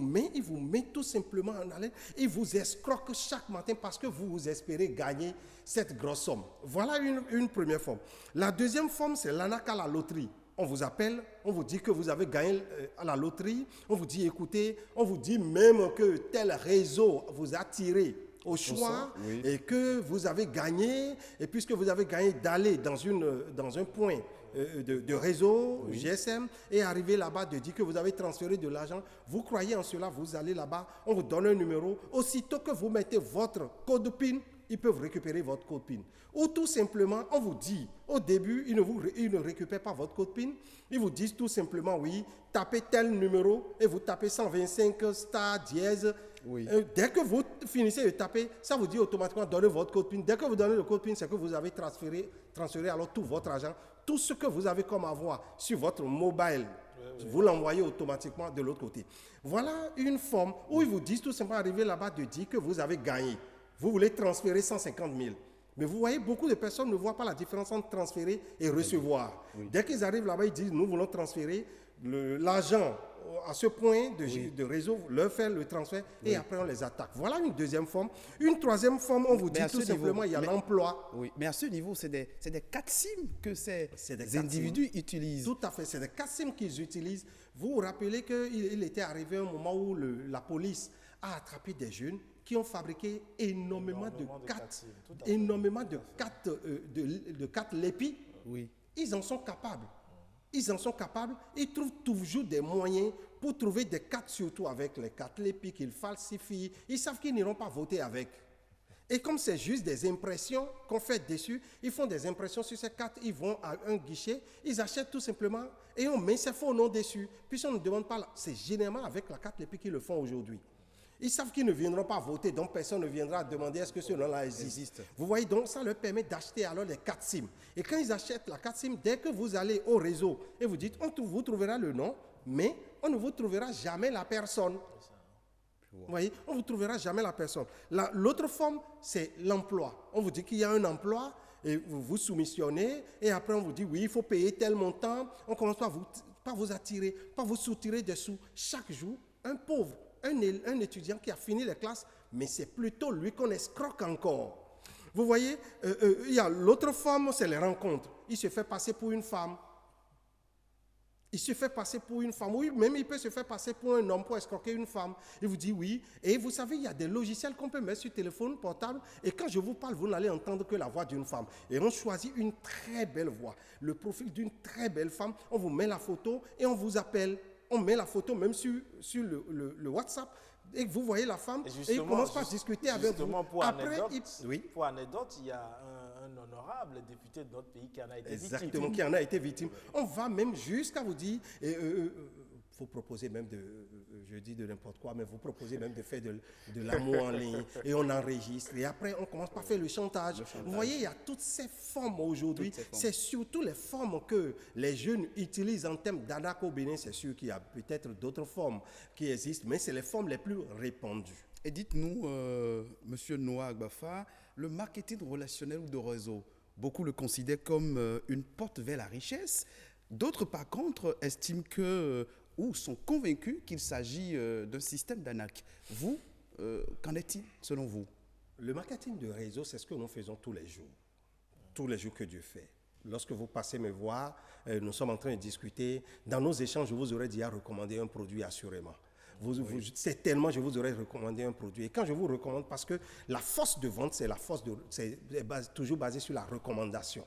met tout simplement en haleine. Il vous escroque chaque matin parce que vous espérez gagner cette grosse somme. Voilà une première forme. La deuxième forme, c'est l'arnaque à la loterie. On vous appelle, on vous dit que vous avez gagné à la loterie. On vous dit, écoutez, on vous dit même que tel réseau vous a tiré au choix et que vous avez gagné, et puisque vous avez gagné d'aller dans un point de réseau GSM et arriver là-bas de dire que vous avez transféré de l'argent, vous croyez en cela, vous allez là-bas, on vous donne un numéro, aussitôt que vous mettez votre code PIN, ils peuvent récupérer votre code PIN. Ou tout simplement, on vous dit, au début, ils ne récupèrent pas votre code PIN, ils vous disent tout simplement, oui, tapez tel numéro et vous tapez 125 star dièse. Dès que vous finissez de taper, ça vous dit automatiquement donnez votre code PIN. Dès que vous donnez le code PIN, c'est que vous avez transféré alors tout votre argent, tout ce que vous avez comme avoir sur votre mobile, vous l'envoyez automatiquement de l'autre côté. Voilà une forme où ils vous disent tout simplement arriver là-bas de dire que vous avez gagné. Vous voulez transférer 150 000. Mais vous voyez, beaucoup de personnes ne voient pas la différence entre transférer et recevoir. Dès qu'ils arrivent là-bas, ils disent nous voulons transférer l'argent à ce point de réseau, leur faire le transfert et après on les attaque. Voilà une deuxième forme. Une troisième forme, on vous dit tout simplement, il y a l'emploi. Oui, mais à ce niveau, c'est des 4 SIM que ces individus utilisent. Tout à fait, c'est des 4 SIM qu'ils utilisent. Vous vous rappelez qu'il était arrivé un moment où la police a attrapé des jeunes qui ont fabriqué énormément de cartes LEPI. Oui. Ils en sont capables. Ils trouvent toujours des moyens pour trouver des cartes, surtout avec les cartes LEPI qu'ils falsifient. Ils savent qu'ils n'iront pas voter avec. Et comme c'est juste des impressions qu'on fait dessus, ils font des impressions sur ces cartes, ils vont à un guichet, ils achètent tout simplement et on met ces faux noms dessus. Puis on ne demande pas, c'est généralement avec la carte LEPI qu'ils le font aujourd'hui. Ils savent qu'ils ne viendront pas voter, donc personne ne viendra demander est-ce que ce nom-là existe. Vous voyez, donc ça leur permet d'acheter alors les 4 SIM. Et quand ils achètent la 4 SIM, dès que vous allez au réseau et vous dites, vous trouverez le nom, mais on ne vous trouvera jamais la personne. Vous voyez, on ne vous trouvera jamais la personne. L'autre forme, c'est l'emploi. On vous dit qu'il y a un emploi et vous vous soumissionnez et après on vous dit, oui, il faut payer tel montant. On commence par vous attirer, par vous soutirer des sous. Chaque jour, un pauvre, un étudiant qui a fini les classes, mais c'est plutôt lui qu'on escroque encore. Vous voyez, il y a l'autre forme, c'est les rencontres. Il se fait passer pour une femme. Oui, même il peut se faire passer pour un homme pour escroquer une femme. Il vous dit oui. Et vous savez, il y a des logiciels qu'on peut mettre sur téléphone portable. Et quand je vous parle, vous n'allez entendre que la voix d'une femme. Et on choisit une très belle voix. Le profil d'une très belle femme. On vous met la photo et on vous appelle. On met la photo même sur le WhatsApp et vous voyez la femme et il commence par discuter avec vous. Pour anecdote, il y a un honorable député de notre pays qui en a été victime. Exactement, qui en a été victime. On va même jusqu'à vous dire, faut proposer même je dis de n'importe quoi, mais vous proposez même de faire de l'amour en ligne et on enregistre et après on commence par faire le chantage. Vous voyez, il y a toutes ces formes aujourd'hui. C'est surtout les formes que les jeunes utilisent en termes d'arnaque au Bénin. C'est sûr qu'il y a peut-être d'autres formes qui existent, mais c'est les formes les plus répandues. Et dites-nous, Monsieur Noah Agbafa, le marketing relationnel ou de réseau, beaucoup le considèrent comme une porte vers la richesse. D'autres, par contre, estiment ou sont convaincus qu'il s'agit d'un système d'arnaque. Vous, qu'en est-il selon vous? Le marketing de réseau, c'est ce que nous faisons tous les jours que Dieu fait. Lorsque vous passez me voir, nous sommes en train de discuter. Dans nos échanges, je vous aurais déjà recommandé un produit assurément. Certainement, je vous aurais recommandé un produit. Et quand je vous recommande, parce que la force de vente, c'est toujours basé sur la recommandation.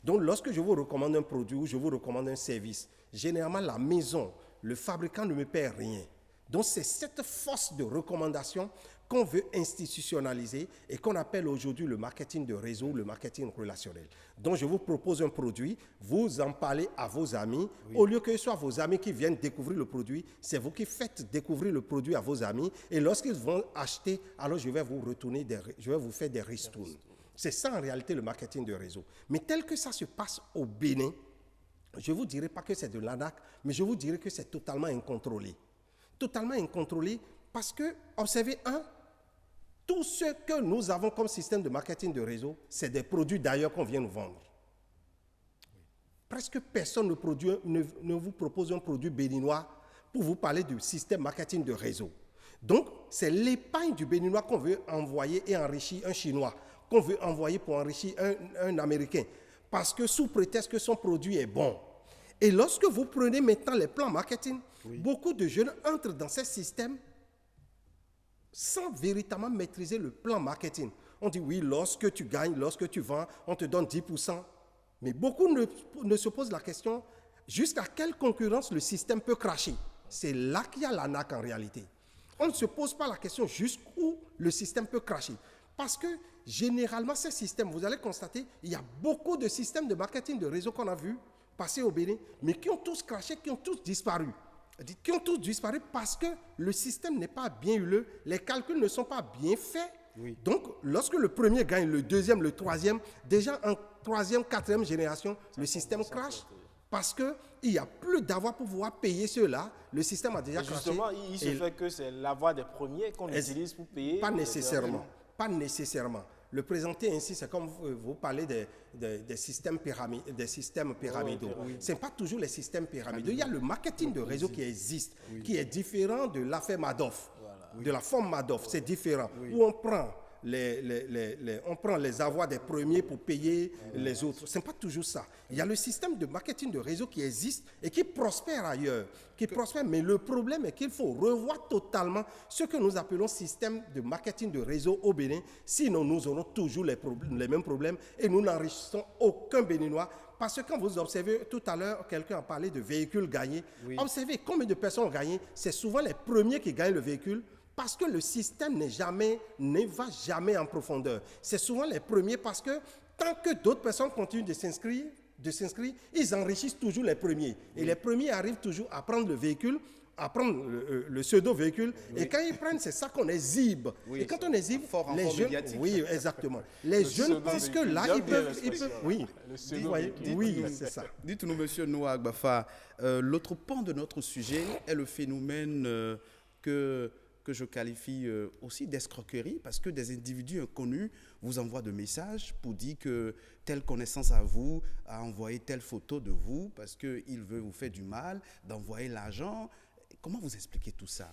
Donc, lorsque je vous recommande un produit ou je vous recommande un service, généralement, la maison, le fabricant ne me paie rien. Donc, c'est cette force de recommandation qu'on veut institutionnaliser et qu'on appelle aujourd'hui le marketing de réseau, le marketing relationnel. Donc, je vous propose un produit, vous en parlez à vos amis. Oui. Au lieu que ce soit vos amis qui viennent découvrir le produit, c'est vous qui faites découvrir le produit à vos amis. Et lorsqu'ils vont acheter, alors je vais vous faire des ristournes. C'est ça en réalité le marketing de réseau. Mais tel que ça se passe au Bénin, je ne vous dirai pas que c'est de l'arnaque, mais je vous dirai que c'est totalement incontrôlé. Totalement incontrôlé parce que, observez, tout ce que nous avons comme système de marketing de réseau, c'est des produits d'ailleurs qu'on vient nous vendre. Presque personne ne vous propose un produit béninois pour vous parler du système marketing de réseau. Donc, c'est l'épargne du béninois qu'on veut envoyer et enrichir un Chinois, qu'on veut envoyer pour enrichir un Américain, parce que sous prétexte que son produit est bon. Et lorsque vous prenez maintenant les plans marketing, beaucoup de jeunes entrent dans ces systèmes sans véritablement maîtriser le plan marketing. On dit oui, lorsque tu gagnes, lorsque tu vends, on te donne 10%. Mais beaucoup ne se posent la question, jusqu'à quelle concurrence le système peut cracher? C'est là qu'il y a l'arnaque en réalité. On ne se pose pas la question jusqu'où le système peut cracher. Parce que généralement, ces systèmes, vous allez constater, il y a beaucoup de systèmes de marketing de réseau qu'on a vus passer au Bénin, mais qui ont tous craché, qui ont tous disparu. Qui ont tous disparu parce que le système n'est pas bien huileux, les calculs ne sont pas bien faits. Oui. Donc, lorsque le premier gagne, le deuxième, le troisième, déjà en troisième, quatrième génération, le système crache parce qu'il n'y a plus d'avoir pour pouvoir payer ceux-là. Le système a déjà craché. Justement, il se fait que c'est l'avoir des premiers qu'on utilise pour payer. Pas nécessairement. Pas nécessairement. Le présenter ainsi, c'est comme vous parlez des systèmes pyramidaux. Oui. Ce n'est pas toujours les systèmes pyramidaux. Il y a le marketing de réseau qui existe, qui est différent de l'affaire Madoff, de la forme Madoff. C'est différent. Où on prend les avoirs des premiers pour payer les autres. Ce n'est pas toujours ça. Il y a le système de marketing de réseau qui existe et qui prospère ailleurs. Mais le problème est qu'il faut revoir totalement ce que nous appelons système de marketing de réseau au Bénin. Sinon, nous aurons toujours les mêmes problèmes et nous n'enrichissons aucun Béninois. Parce que quand vous observez, tout à l'heure, quelqu'un a parlé de véhicules gagnés. Observez combien de personnes ont gagné. C'est souvent les premiers qui gagnent le véhicule. Parce que le système ne va jamais en profondeur. C'est souvent les premiers parce que tant que d'autres personnes continuent de s'inscrire, ils enrichissent toujours les premiers. Et les premiers arrivent toujours à prendre le véhicule, à prendre le pseudo-véhicule. Et quand ils prennent, c'est ça qu'on exhibe. Et quand on exhibe, les jeunes... Oui, exactement. Les jeunes disent que là, ils peuvent... Oui, c'est ça. Dites-nous, monsieur Noah Agbafa, l'autre pan de notre sujet est le phénomène que je qualifie aussi d'escroquerie, parce que des individus inconnus vous envoient des messages pour dire que telle connaissance à vous a envoyé telle photo de vous, parce qu'il veut vous faire du mal, d'envoyer l'argent. Comment vous expliquez tout ça?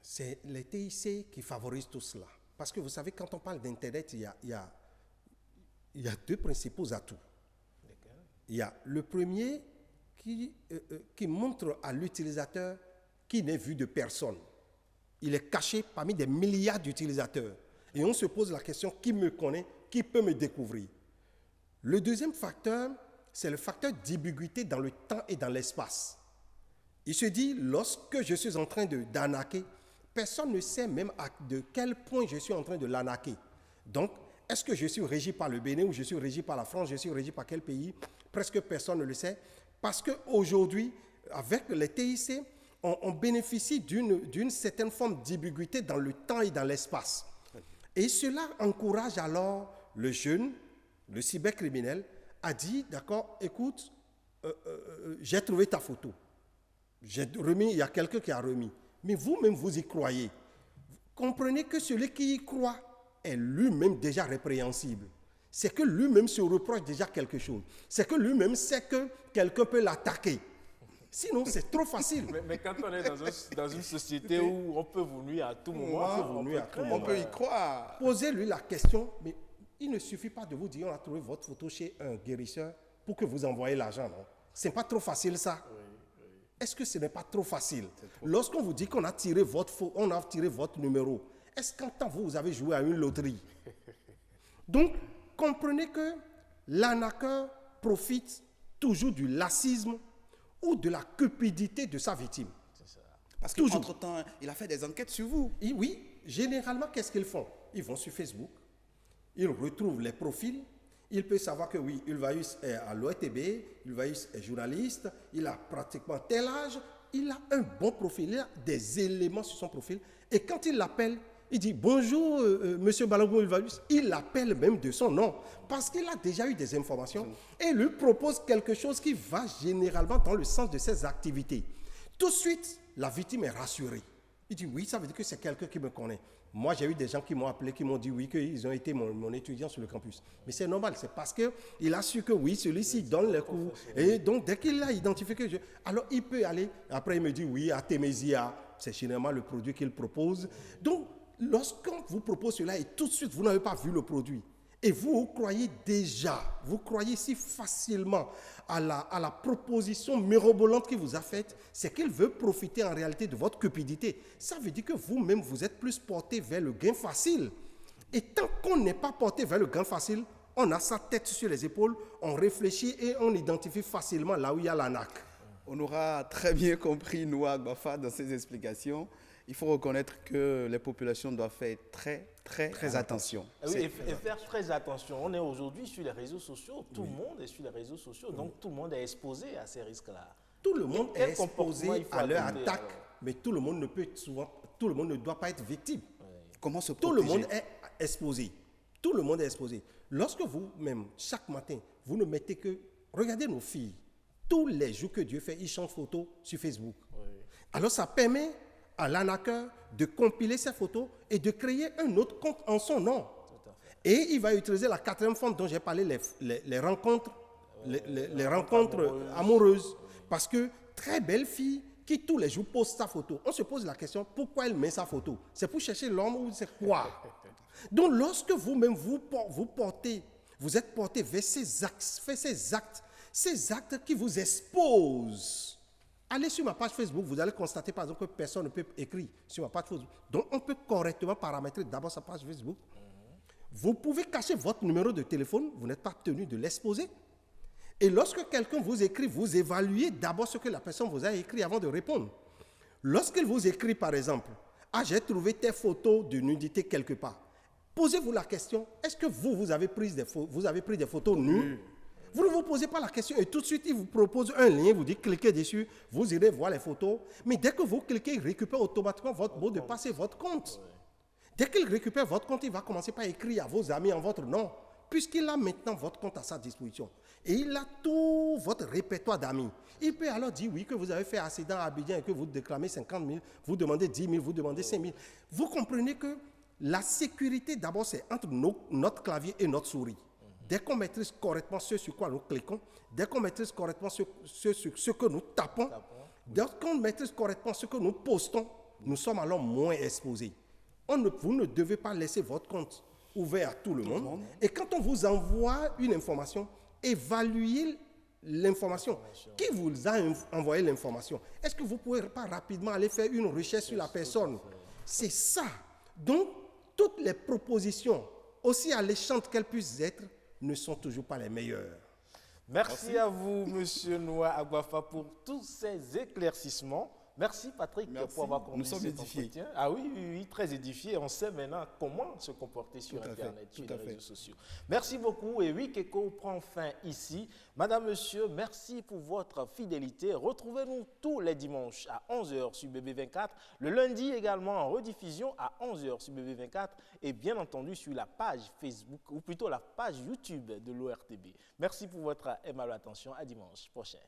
C'est les TIC qui favorisent tout cela. Parce que vous savez, quand on parle d'Internet, il y a deux principaux atouts. Il y a le premier qui montre à l'utilisateur qui n'est vu de personne. Il est caché parmi des milliards d'utilisateurs. Et on se pose la question, qui me connaît, qui peut me découvrir? Le deuxième facteur, c'est le facteur d'ambiguïté dans le temps et dans l'espace. Il se dit, lorsque je suis en train d'arnaquer, personne ne sait même de quel point je suis en train de l'arnaquer. Donc, est-ce que je suis régi par le Bénin ou je suis régi par la France, je suis régi par quel pays? Presque personne ne le sait. Parce qu'aujourd'hui, avec les TIC, on bénéficie d'une certaine forme d'ambiguïté dans le temps et dans l'espace. Et cela encourage alors le jeune, le cybercriminel, à dire, d'accord, écoute, j'ai trouvé ta photo. J'ai remis, il y a quelqu'un qui a remis. Mais vous-même, vous y croyez. Comprenez que celui qui y croit est lui-même déjà répréhensible. C'est que lui-même se reproche déjà quelque chose. C'est que lui-même sait que quelqu'un peut l'attaquer. Sinon, c'est trop facile. Mais quand on est dans une société où on peut vous nuire à tout moment, on peut y croire. Posez-lui la question, mais il ne suffit pas de vous dire on a trouvé votre photo chez un guérisseur pour que vous envoyez l'argent, non? Ce n'est pas trop facile, ça? Est-ce que ce n'est pas trop facile? Lorsqu'on vous dit qu'on a tiré votre numéro, est-ce qu'en temps vous avez joué à une loterie? Donc, comprenez que l'arnaqueur profite toujours du lacisme ou de la cupidité de sa victime. Parce qu'entre-temps, il a fait des enquêtes sur vous. Et oui, généralement, qu'est-ce qu'ils font? Ils vont sur Facebook, ils retrouvent les profils, il peut savoir que oui, Ulvaeus est à l'OETB, Ulvaeus est journaliste, il a pratiquement tel âge, il a un bon profil, il a des éléments sur son profil. Et quand il l'appelle, il dit bonjour monsieur Balogun Ulvaeus, il l'appelle même de son nom parce qu'il a déjà eu des informations et lui propose quelque chose qui va généralement dans le sens de ses activités. Tout de suite, la victime est rassurée. Il dit oui, ça veut dire que c'est quelqu'un qui me connaît. Moi, j'ai eu des gens qui m'ont appelé, qui m'ont dit oui, qu'ils ont été mon étudiant sur le campus. Mais c'est normal, c'est parce qu'il a su que oui, celui-ci donne les cours. Et donc, dès qu'il a identifié que alors il peut aller. Après, il me dit oui, Artemisia, c'est généralement le produit qu'il propose. Donc, lorsqu'on vous propose cela et tout de suite, vous n'avez pas vu le produit, et vous croyez si facilement à la proposition mirobolante qu'il vous a faite, c'est qu'il veut profiter en réalité de votre cupidité. Ça veut dire que vous-même, vous êtes plus porté vers le gain facile. Et tant qu'on n'est pas porté vers le gain facile, on a sa tête sur les épaules, on réfléchit et on identifie facilement là où il y a l'arnaque. On aura très bien compris Noah Agbafa dans ses explications. Il faut reconnaître que les populations doivent faire très attention. Oui, et faire très attention. On est aujourd'hui sur les réseaux sociaux. Tout le monde est sur les réseaux sociaux. Donc, tout le monde est exposé à ces risques-là. Tout le monde est exposé à leur attaque, mais tout le monde ne doit pas être victime. Comment se Tout protéger? le monde est exposé. Tout le monde est exposé. Lorsque vous-même, chaque matin, vous ne mettez que... Regardez nos filles. Tous les jours que Dieu fait, ils changent photo sur Facebook. Alors, ça permet à l'arnaqueur de compiler ces photos et de créer un autre compte en son nom. Et il va utiliser la quatrième forme dont j'ai parlé, les rencontres, les rencontres amoureuses. Parce que très belle fille qui tous les jours pose sa photo. On se pose la question, pourquoi elle met sa photo? C'est pour chercher l'homme ou c'est quoi? Donc lorsque vous-même vous êtes porté vers ces actes qui vous exposent. Allez sur ma page Facebook, vous allez constater par exemple que personne ne peut écrire sur ma page Facebook. Donc on peut correctement paramétrer d'abord sa page Facebook. Vous pouvez cacher votre numéro de téléphone, vous n'êtes pas tenu de l'exposer. Et lorsque quelqu'un vous écrit, vous évaluez d'abord ce que la personne vous a écrit avant de répondre. Lorsqu'il vous écrit par exemple, « Ah, j'ai trouvé tes photos de nudité quelque part », posez-vous la question, est-ce que vous avez pris des photos nues? Vous ne vous posez pas la question et tout de suite, il vous propose un lien, vous dit cliquez dessus, vous irez voir les photos. Mais dès que vous cliquez, il récupère automatiquement votre mot de passe et votre compte. Dès qu'il récupère votre compte, il va commencer par écrire à vos amis en votre nom, puisqu'il a maintenant votre compte à sa disposition. Et il a tout votre répertoire d'amis. Il peut alors dire oui, que vous avez fait accident à Abidjan et que vous déclamez 50 000, vous demandez 10 000, vous demandez 5 000. Vous comprenez que la sécurité, d'abord, c'est entre notre clavier et notre souris. Dès qu'on maîtrise correctement ce sur quoi nous cliquons, dès qu'on maîtrise correctement ce que nous tapons, dès qu'on maîtrise correctement ce que nous postons, nous sommes alors moins exposés. Vous ne devez pas laisser votre compte ouvert à tout le monde. Et quand on vous envoie une information, évaluez l'information. Qui vous a envoyé l'information? Est-ce que vous ne pouvez pas rapidement aller faire une recherche sur la personne? C'est ça. Donc, toutes les propositions, aussi alléchantes qu'elles puissent être, ne sont toujours pas les meilleures. Merci à vous, M. Noah Agbafa, pour tous ces éclaircissements. Merci, Patrick, pour avoir conduit cet entretien. Ah oui, très édifié. On sait maintenant comment se comporter sur Internet, sur les réseaux sociaux. Merci beaucoup. Et Wikeko prend fin ici. Madame, Monsieur, merci pour votre fidélité. Retrouvez-nous tous les dimanches à 11h sur BB24. Le lundi également en rediffusion à 11h sur BB24. Et bien entendu sur la page Facebook, ou plutôt la page YouTube de l'ORTB. Merci pour votre aimable attention. À dimanche prochain.